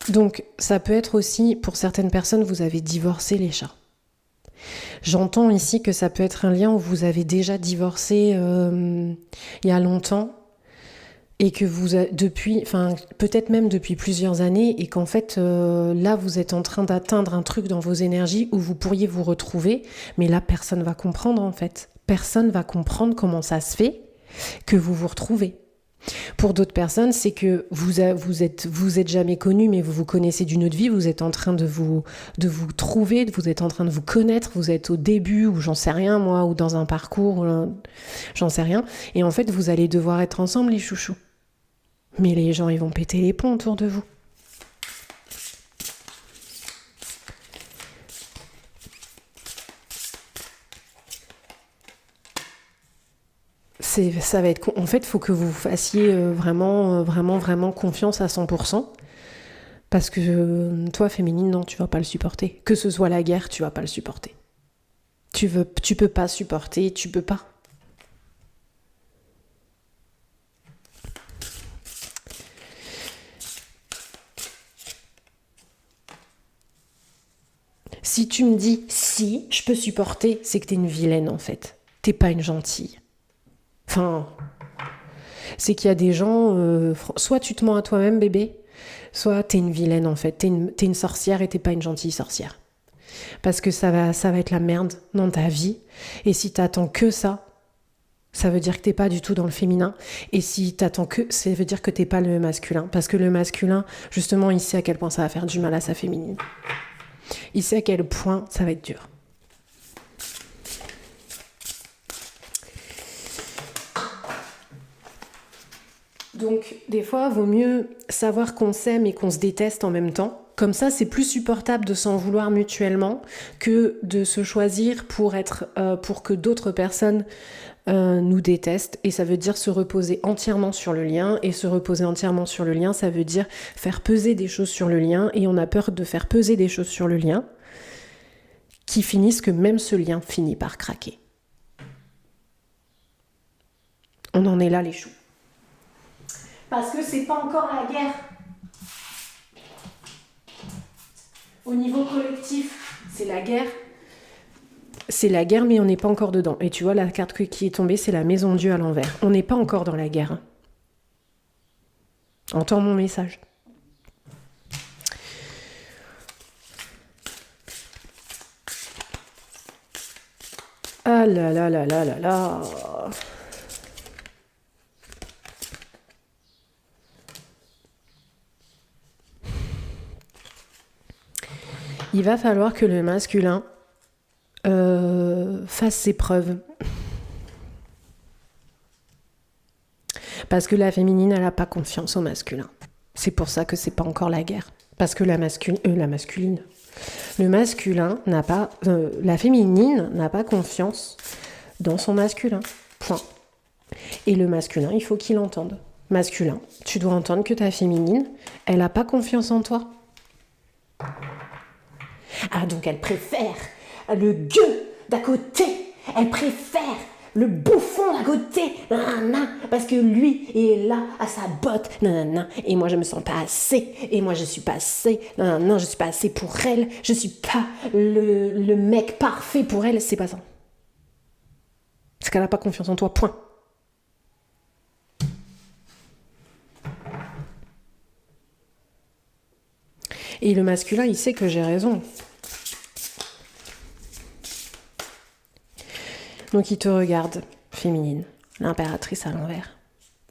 Donc, ça peut être aussi, pour certaines personnes, vous avez divorcé les chats. J'entends ici que ça peut être un lien où vous avez déjà divorcé il y a longtemps et que vous, peut-être même depuis plusieurs années, et qu'en fait, là, vous êtes en train d'atteindre un truc dans vos énergies où vous pourriez vous retrouver, mais là, personne va comprendre, en fait. Personne va comprendre comment ça se fait que vous vous retrouvez. Pour d'autres personnes, c'est que vous êtes jamais connus, mais vous vous connaissez d'une autre vie, vous êtes en train de vous trouver, vous êtes en train de vous connaître, vous êtes au début, ou j'en sais rien moi, ou dans un parcours, j'en sais rien, et en fait vous allez devoir être ensemble les chouchous. Mais les gens ils vont péter les plombs autour de vous. Ça va être, en fait, il faut que vous fassiez vraiment confiance à 100%. Parce que toi, féminine, non, tu vas pas le supporter. Que ce soit la guerre, tu vas pas le supporter. Tu peux pas supporter, tu peux pas. Si tu me dis si je peux supporter, c'est que t'es une vilaine en fait. T'es pas une gentille. Enfin, c'est qu'il y a des gens, soit tu te mens à toi-même, bébé, soit t'es une vilaine en fait. T'es une sorcière et t'es pas une gentille sorcière. Parce que ça va être la merde dans ta vie. Et si t'attends que ça veut dire que t'es pas du tout dans le féminin. Et si t'attends que, ça veut dire que t'es pas le masculin. Parce que le masculin, justement, il sait à quel point ça va faire du mal à sa féminine. Il sait à quel point ça va être dur. Donc, des fois, vaut mieux savoir qu'on s'aime et qu'on se déteste en même temps. Comme ça, c'est plus supportable de s'en vouloir mutuellement que de se choisir pour que d'autres personnes nous détestent. Et ça veut dire se reposer entièrement sur le lien. Et se reposer entièrement sur le lien, ça veut dire faire peser des choses sur le lien. Et on a peur de faire peser des choses sur le lien qui finissent que même ce lien finit par craquer. On en est là, les choux. Parce que c'est pas encore la guerre. Au niveau collectif, c'est la guerre. C'est la guerre, mais on n'est pas encore dedans. Et tu vois, la carte qui est tombée, c'est la maison de Dieu à l'envers. On n'est pas encore dans la guerre. Entends mon message. Ah là là là là là là. Il va falloir que le masculin fasse ses preuves. Parce que la féminine, elle n'a pas confiance au masculin. C'est pour ça que c'est pas encore la guerre. Parce que la masculine. Le masculin n'a pas... la féminine n'a pas confiance dans son masculin. Point. Et le masculin, il faut qu'il entende. Masculin, tu dois entendre que ta féminine, elle n'a pas confiance en toi. Ah, donc elle préfère le gueux d'à côté. Elle préfère le bouffon d'à côté. Parce que lui est là à sa botte. Et moi, je me sens pas assez. Et moi, je suis pas assez. Je suis pas assez pour elle. Je suis pas le mec parfait pour elle. C'est pas ça. C'est qu'elle n'a pas confiance en toi. Point. Et le masculin, il sait que j'ai raison. Donc il te regarde, féminine, l'impératrice à l'envers.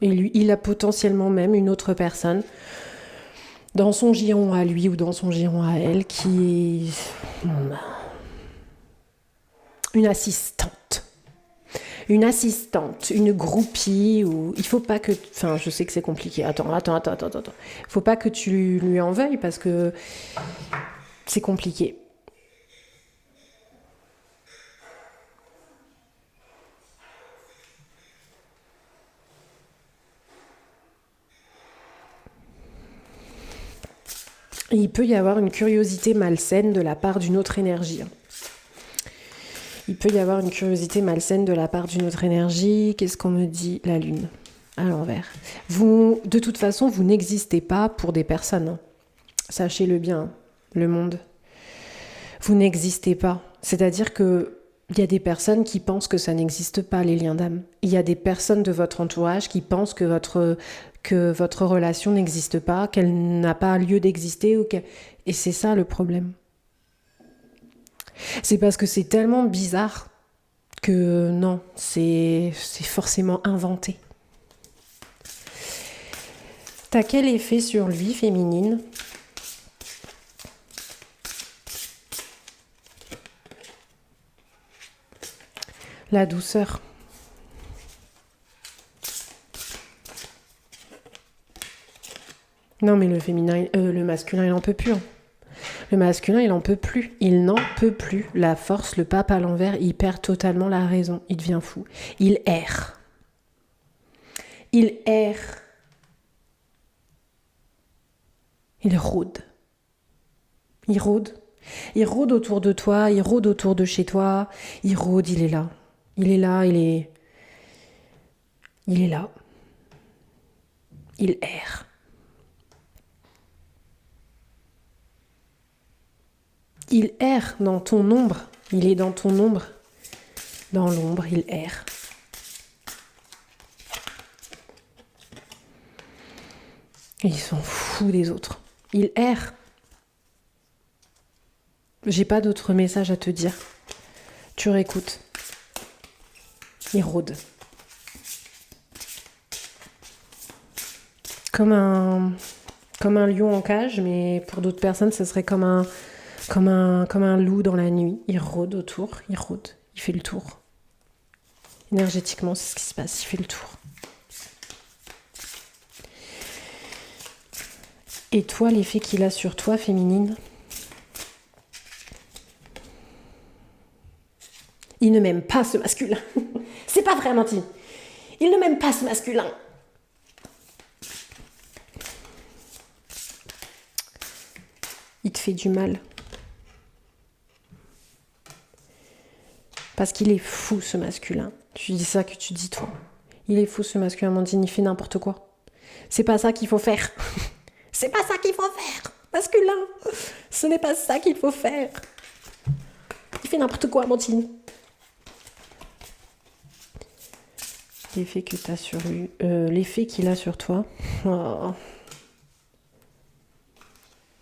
Et lui, il a potentiellement même une autre personne dans son giron à lui ou dans son giron à elle qui est une assistante. Une assistante, une groupie, ou il faut pas que... Enfin, je sais que c'est compliqué. Attends. Faut pas que tu lui en veuilles parce que c'est compliqué. il peut y avoir une curiosité malsaine de la part d'une autre énergie. Il peut y avoir une curiosité malsaine de la part d'une autre énergie. Qu'est-ce qu'on me dit, la lune à l'envers? Vous, de toute façon, vous n'existez pas pour des personnes. Sachez-le bien, le monde. Vous n'existez pas. C'est-à-dire que il y a des personnes qui pensent que ça n'existe pas, les liens d'âme. Il y a des personnes de votre entourage qui pensent que votre relation n'existe pas, qu'elle n'a pas lieu d'exister. Et c'est ça le problème. C'est parce que c'est tellement bizarre que non, c'est forcément inventé. T'as quel effet sur lui, féminine? La douceur. Non mais le féminin, le masculin, il en peut plus. Hein. Le masculin, il en peut plus. Il n'en peut plus. La force, le pape à l'envers, il perd totalement la raison. Il devient fou. Il erre. Il erre. Il rôde. Il rôde. Il rôde autour de toi, il rôde autour de chez toi. Il rôde, il est là. Il est là, il est là. Il erre. Il erre dans ton ombre. Il est dans ton ombre. Dans l'ombre, il erre. Ils sont fous des autres. Il erre. J'ai pas d'autre message à te dire. Tu réécoutes. Il rôde. Comme un lion en cage, mais pour d'autres personnes, ce serait comme un loup dans la nuit. Il rôde autour, il rôde, il fait le tour. Énergétiquement, c'est ce qui se passe, il fait le tour. Et toi, l'effet qu'il a sur toi, féminine? Il ne m'aime pas, ce masculin. C'est pas vrai, Amandine. Il ne m'aime pas, ce masculin. Il te fait du mal. Parce qu'il est fou, ce masculin. Tu dis ça que tu dis, toi. Il est fou, ce masculin, Amandine. Il fait n'importe quoi. C'est pas ça qu'il faut faire. C'est pas ça qu'il faut faire, masculin. Ce n'est pas ça qu'il faut faire. Il fait n'importe quoi, Amandine. L'effet que t'as sur lui, l'effet qu'il a sur toi. Oh.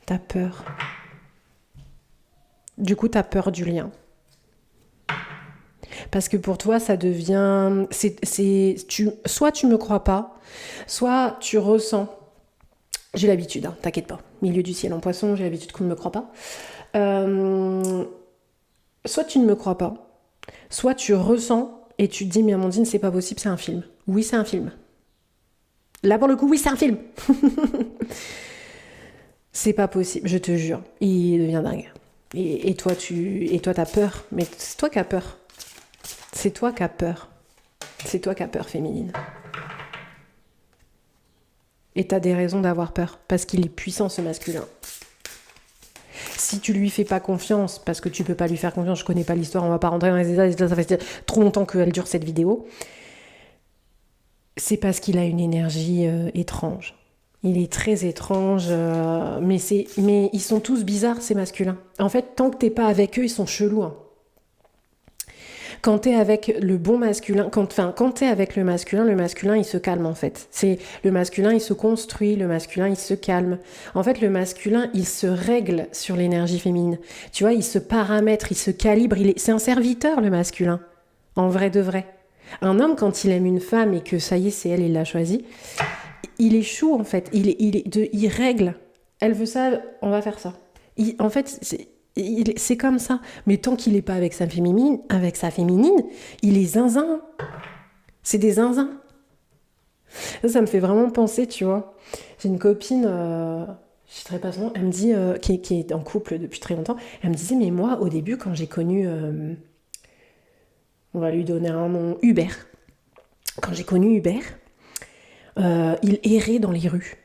T'as peur. Du coup, t'as peur du lien. Parce que pour toi, ça devient... soit tu me crois pas, soit tu ressens... J'ai l'habitude, hein, t'inquiète pas. Milieu du ciel en poisson, j'ai l'habitude qu'on ne me croit pas. Soit tu ne me crois pas, soit tu ressens et tu te dis, mais Amandine, c'est pas possible, c'est un film. Oui, c'est un film. Là, pour le coup, oui, c'est un film. C'est pas possible, je te jure. Il devient dingue. Et toi, t'as peur. Mais c'est toi qui as peur. C'est toi qui as peur. C'est toi qui as peur, féminine. Et t'as des raisons d'avoir peur. Parce qu'il est puissant, ce masculin. Si tu lui fais pas confiance, parce que tu peux pas lui faire confiance, je connais pas l'histoire, on va pas rentrer dans les détails, ça fait trop longtemps qu'elle dure cette vidéo. C'est parce qu'il a une énergie étrange. Il est très étrange, mais ils sont tous bizarres, ces masculins. En fait, tant que t'es pas avec eux, ils sont chelous. Hein. Quand t'es avec le bon masculin, quand t'es avec le masculin, il se calme en fait. C'est le masculin, il se construit, le masculin, il se calme. En fait, le masculin, il se règle sur l'énergie féminine. Tu vois, il se paramètre, il se calibre. C'est un serviteur, le masculin, en vrai de vrai. Un homme, quand il aime une femme et que ça y est, c'est elle, il l'a choisie, il est chou en fait. Il règle. Elle veut ça, on va faire ça. En fait, c'est comme ça. Mais tant qu'il n'est pas avec sa féminine, il est zinzin. C'est des zinzins. Ça me fait vraiment penser, tu vois. J'ai une copine, je sais pas son nom, elle me dit, qui est en couple depuis très longtemps, elle me disait, mais moi, au début, quand j'ai connu, on va lui donner un nom, Hubert. Quand j'ai connu Hubert, il errait dans les rues.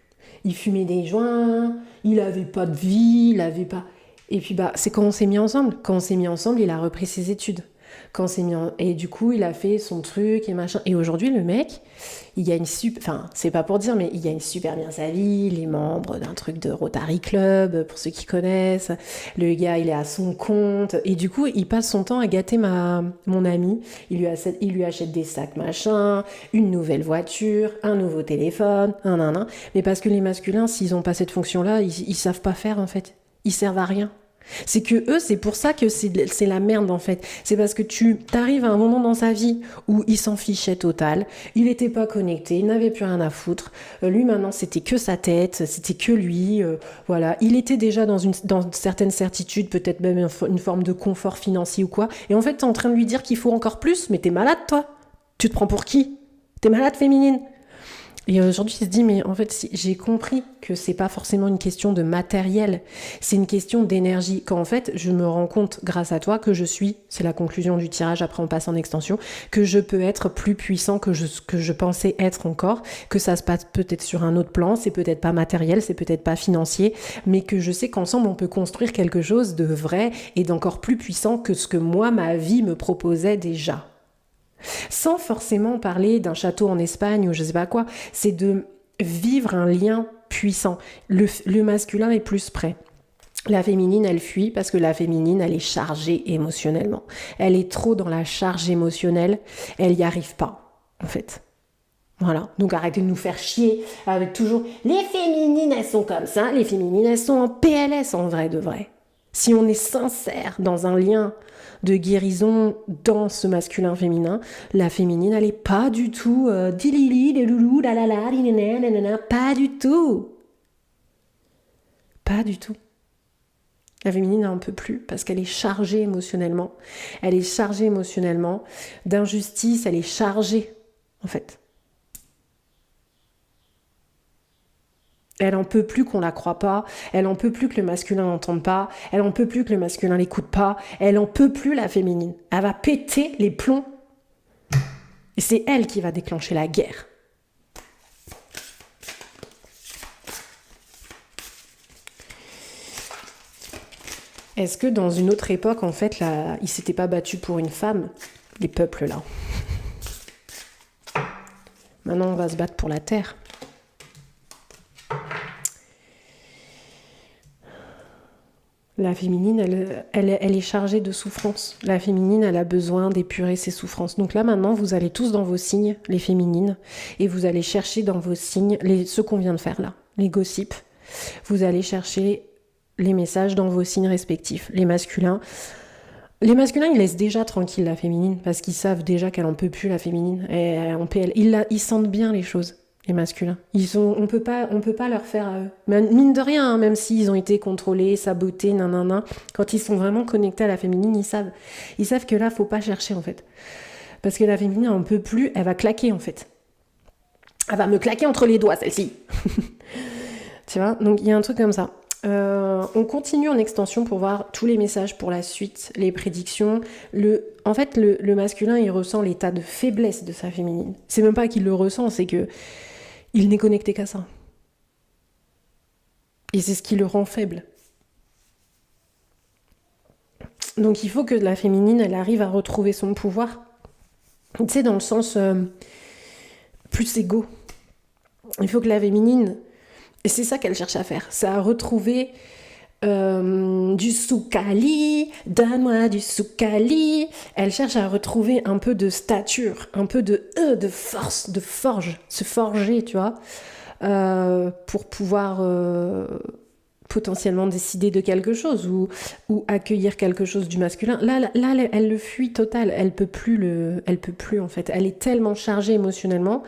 Il fumait des joints, il avait pas de vie, il avait pas... Et puis bah, c'est quand on s'est mis ensemble. Quand on s'est mis ensemble, il a repris ses études. Quand on s'est mis Et du coup, il a fait son truc et machin. Et aujourd'hui, le mec, il gagne super... Enfin, c'est pas pour dire, mais il gagne super bien sa vie. Il est membre d'un truc de Rotary Club, pour ceux qui connaissent. Le gars, il est à son compte. Et du coup, il passe son temps à gâter mon ami. Il lui achète des sacs, machin, une nouvelle voiture, un nouveau téléphone, un. Mais parce que les masculins, s'ils ont pas cette fonction-là, ils savent pas faire, en fait. Ils servent à rien. C'est que eux, c'est pour ça que c'est la merde en fait. C'est parce que tu t'arrives à un moment dans sa vie où il s'en fichait total, il était pas connecté, il n'avait plus rien à foutre. Lui maintenant c'était que sa tête, c'était que lui. Voilà, il était déjà dans certaines certitudes, peut-être même une forme de confort financier ou quoi. Et en fait t'es en train de lui dire qu'il faut encore plus, mais t'es malade toi. Tu te prends pour qui? T'es malade féminine. Et aujourd'hui, il se dit, mais en fait, j'ai compris que c'est pas forcément une question de matériel, c'est une question d'énergie. Quand en fait, je me rends compte, grâce à toi, que c'est la conclusion du tirage, après on passe en extension, que je peux être plus puissant que je pensais être encore, que ça se passe peut-être sur un autre plan, c'est peut-être pas matériel, c'est peut-être pas financier, mais que je sais qu'ensemble, on peut construire quelque chose de vrai et d'encore plus puissant que ce que moi, ma vie me proposait déjà. Sans forcément parler d'un château en Espagne ou je sais pas quoi, c'est de vivre un lien puissant. Le masculin est plus prêt. La féminine, elle fuit parce que la féminine, elle est chargée émotionnellement. Elle est trop dans la charge émotionnelle, elle n'y arrive pas, en fait. Voilà, donc arrêtez de nous faire chier avec toujours les féminines, elles sont comme ça, les féminines, elles sont en PLS en vrai de vrai. Si on est sincère dans un lien de guérison dans ce masculin-féminin, la féminine, elle est pas du tout dilili, des loulous, la la la, nanana, pas du tout. Pas du tout. La féminine n'en peut plus parce qu'elle est chargée émotionnellement. Elle est chargée émotionnellement d'injustice, elle est chargée, en fait. Elle en peut plus qu'on la croie pas, elle en peut plus que le masculin n'entende pas, elle en peut plus que le masculin l'écoute pas, elle en peut plus la féminine. Elle va péter les plombs. Et c'est elle qui va déclencher la guerre. Est-ce que dans une autre époque, en fait, là, ils s'étaient pas battus pour une femme, les peuples là? Maintenant, on va se battre pour la terre. La féminine, elle est chargée de souffrance. La féminine, elle a besoin d'épurer ses souffrances. Donc là, maintenant, vous allez tous dans vos signes, les féminines, et vous allez chercher dans vos signes, ce qu'on vient de faire là, les gossips. Vous allez chercher les messages dans vos signes respectifs. Les masculins, ils laissent déjà tranquille la féminine, parce qu'ils savent déjà qu'elle en peut plus, la féminine. Et en PL, ils sentent bien les choses. Les masculins. On peut pas leur faire à eux. Mine de rien, hein, même s'ils ont été contrôlés, sabotés, nanana, quand ils sont vraiment connectés à la féminine, ils savent. Ils savent que là, faut pas chercher, en fait. Parce que la féminine, elle en peut plus, elle va claquer, en fait. Elle va me claquer entre les doigts, celle-ci. Tu vois? Donc, il y a un truc comme ça. On continue en extension pour voir tous les messages pour la suite, les prédictions. En fait, le masculin, il ressent l'état de faiblesse de sa féminine. C'est même pas qu'il le ressent, c'est que il n'est connecté qu'à ça. Et c'est ce qui le rend faible. Donc il faut que la féminine, elle arrive à retrouver son pouvoir. Tu sais, dans le sens plus égo. Il faut que la féminine, et c'est ça qu'elle cherche à faire, c'est à retrouver du soukali, donne-moi du soukali. Elle cherche à retrouver un peu de stature, un peu de force, de forge, se forger, tu vois, pour pouvoir potentiellement décider de quelque chose ou accueillir quelque chose du masculin. Là, elle le fuit total. Elle peut plus en fait. Elle est tellement chargée émotionnellement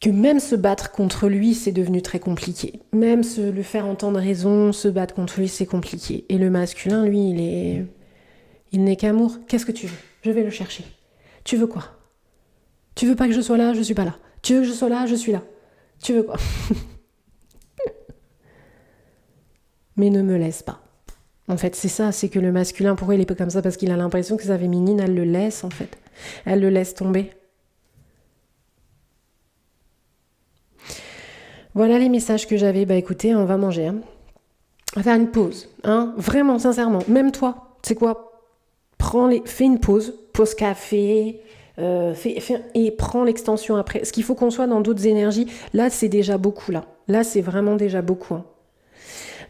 que même se battre contre lui, c'est devenu très compliqué. Même le faire entendre raison, se battre contre lui, c'est compliqué. Et le masculin, lui, il n'est qu'amour. Qu'est-ce que tu veux? Je vais le chercher. Tu veux quoi? Tu veux pas que je sois là? Je suis pas là. Tu veux que je sois là? Je suis là. Tu veux quoi? Mais ne me laisse pas. En fait, c'est ça, c'est que le masculin, pourquoi il est pas comme ça? Parce qu'il a l'impression que sa féminine, elle le laisse, en fait. Elle le laisse tomber. Voilà les messages que j'avais. Bah écoutez, on va manger, hein. On va faire une pause, hein. Vraiment, sincèrement. Même toi, c'est quoi? Fais une pause, pause café, et prends l'extension après. Ce qu'il faut qu'on soit dans d'autres énergies, là c'est déjà beaucoup là. Là c'est vraiment déjà beaucoup, hein.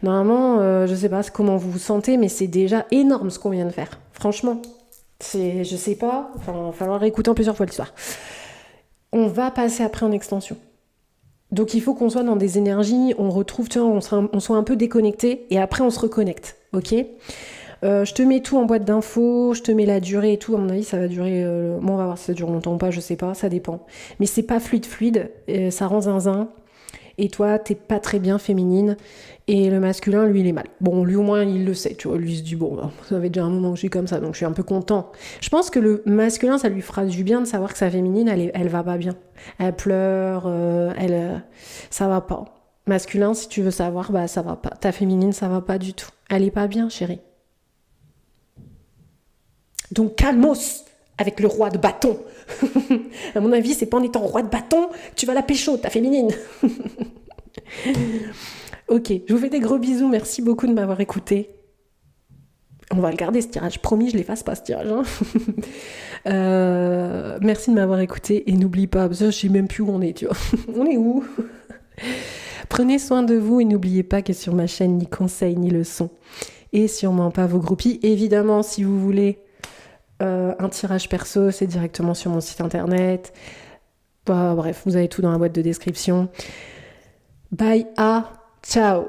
Normalement, je sais pas comment vous vous sentez, mais c'est déjà énorme ce qu'on vient de faire. Franchement, je sais pas, enfin, il va falloir écouter en plusieurs fois l'histoire. On va passer après en extension. Donc il faut qu'on soit dans des énergies, on retrouve, tu vois, on soit un peu déconnecté et après on se reconnecte, ok. Je te mets tout en boîte d'infos, je te mets la durée et tout. À mon avis, ça va durer. Bon, on va voir si ça dure longtemps ou pas, je sais pas, ça dépend. Mais c'est pas fluide, ça rend zinzin. Et toi, t'es pas très bien féminine. Et le masculin, lui, il est mal. Bon, lui au moins, il le sait, tu vois. Lui, il se dit, bon, ça fait déjà un moment que je suis comme ça, donc je suis un peu content. Je pense que le masculin, ça lui fera du bien de savoir que sa féminine, elle va pas bien. Elle pleure, ça va pas. Masculin, si tu veux savoir, bah ça va pas. Ta féminine, ça va pas du tout. Elle est pas bien, chérie. Donc calmos avec le roi de bâton. À mon avis, c'est pas en étant roi de bâton que tu vas la pécho, ta féminine. Ok, je vous fais des gros bisous. Merci beaucoup de m'avoir écouté. On va le garder ce tirage. Promis, je l'efface pas ce tirage, hein. Merci de m'avoir écouté et n'oublie pas, parce que je sais même plus où on est, tu vois. On est où? Prenez soin de vous et n'oubliez pas que sur ma chaîne, ni conseils ni leçons. Et sûrement pas vos groupies. Évidemment, si vous voulez un tirage perso, c'est directement sur mon site internet. Bah, bref, vous avez tout dans la boîte de description. Bye, ciao.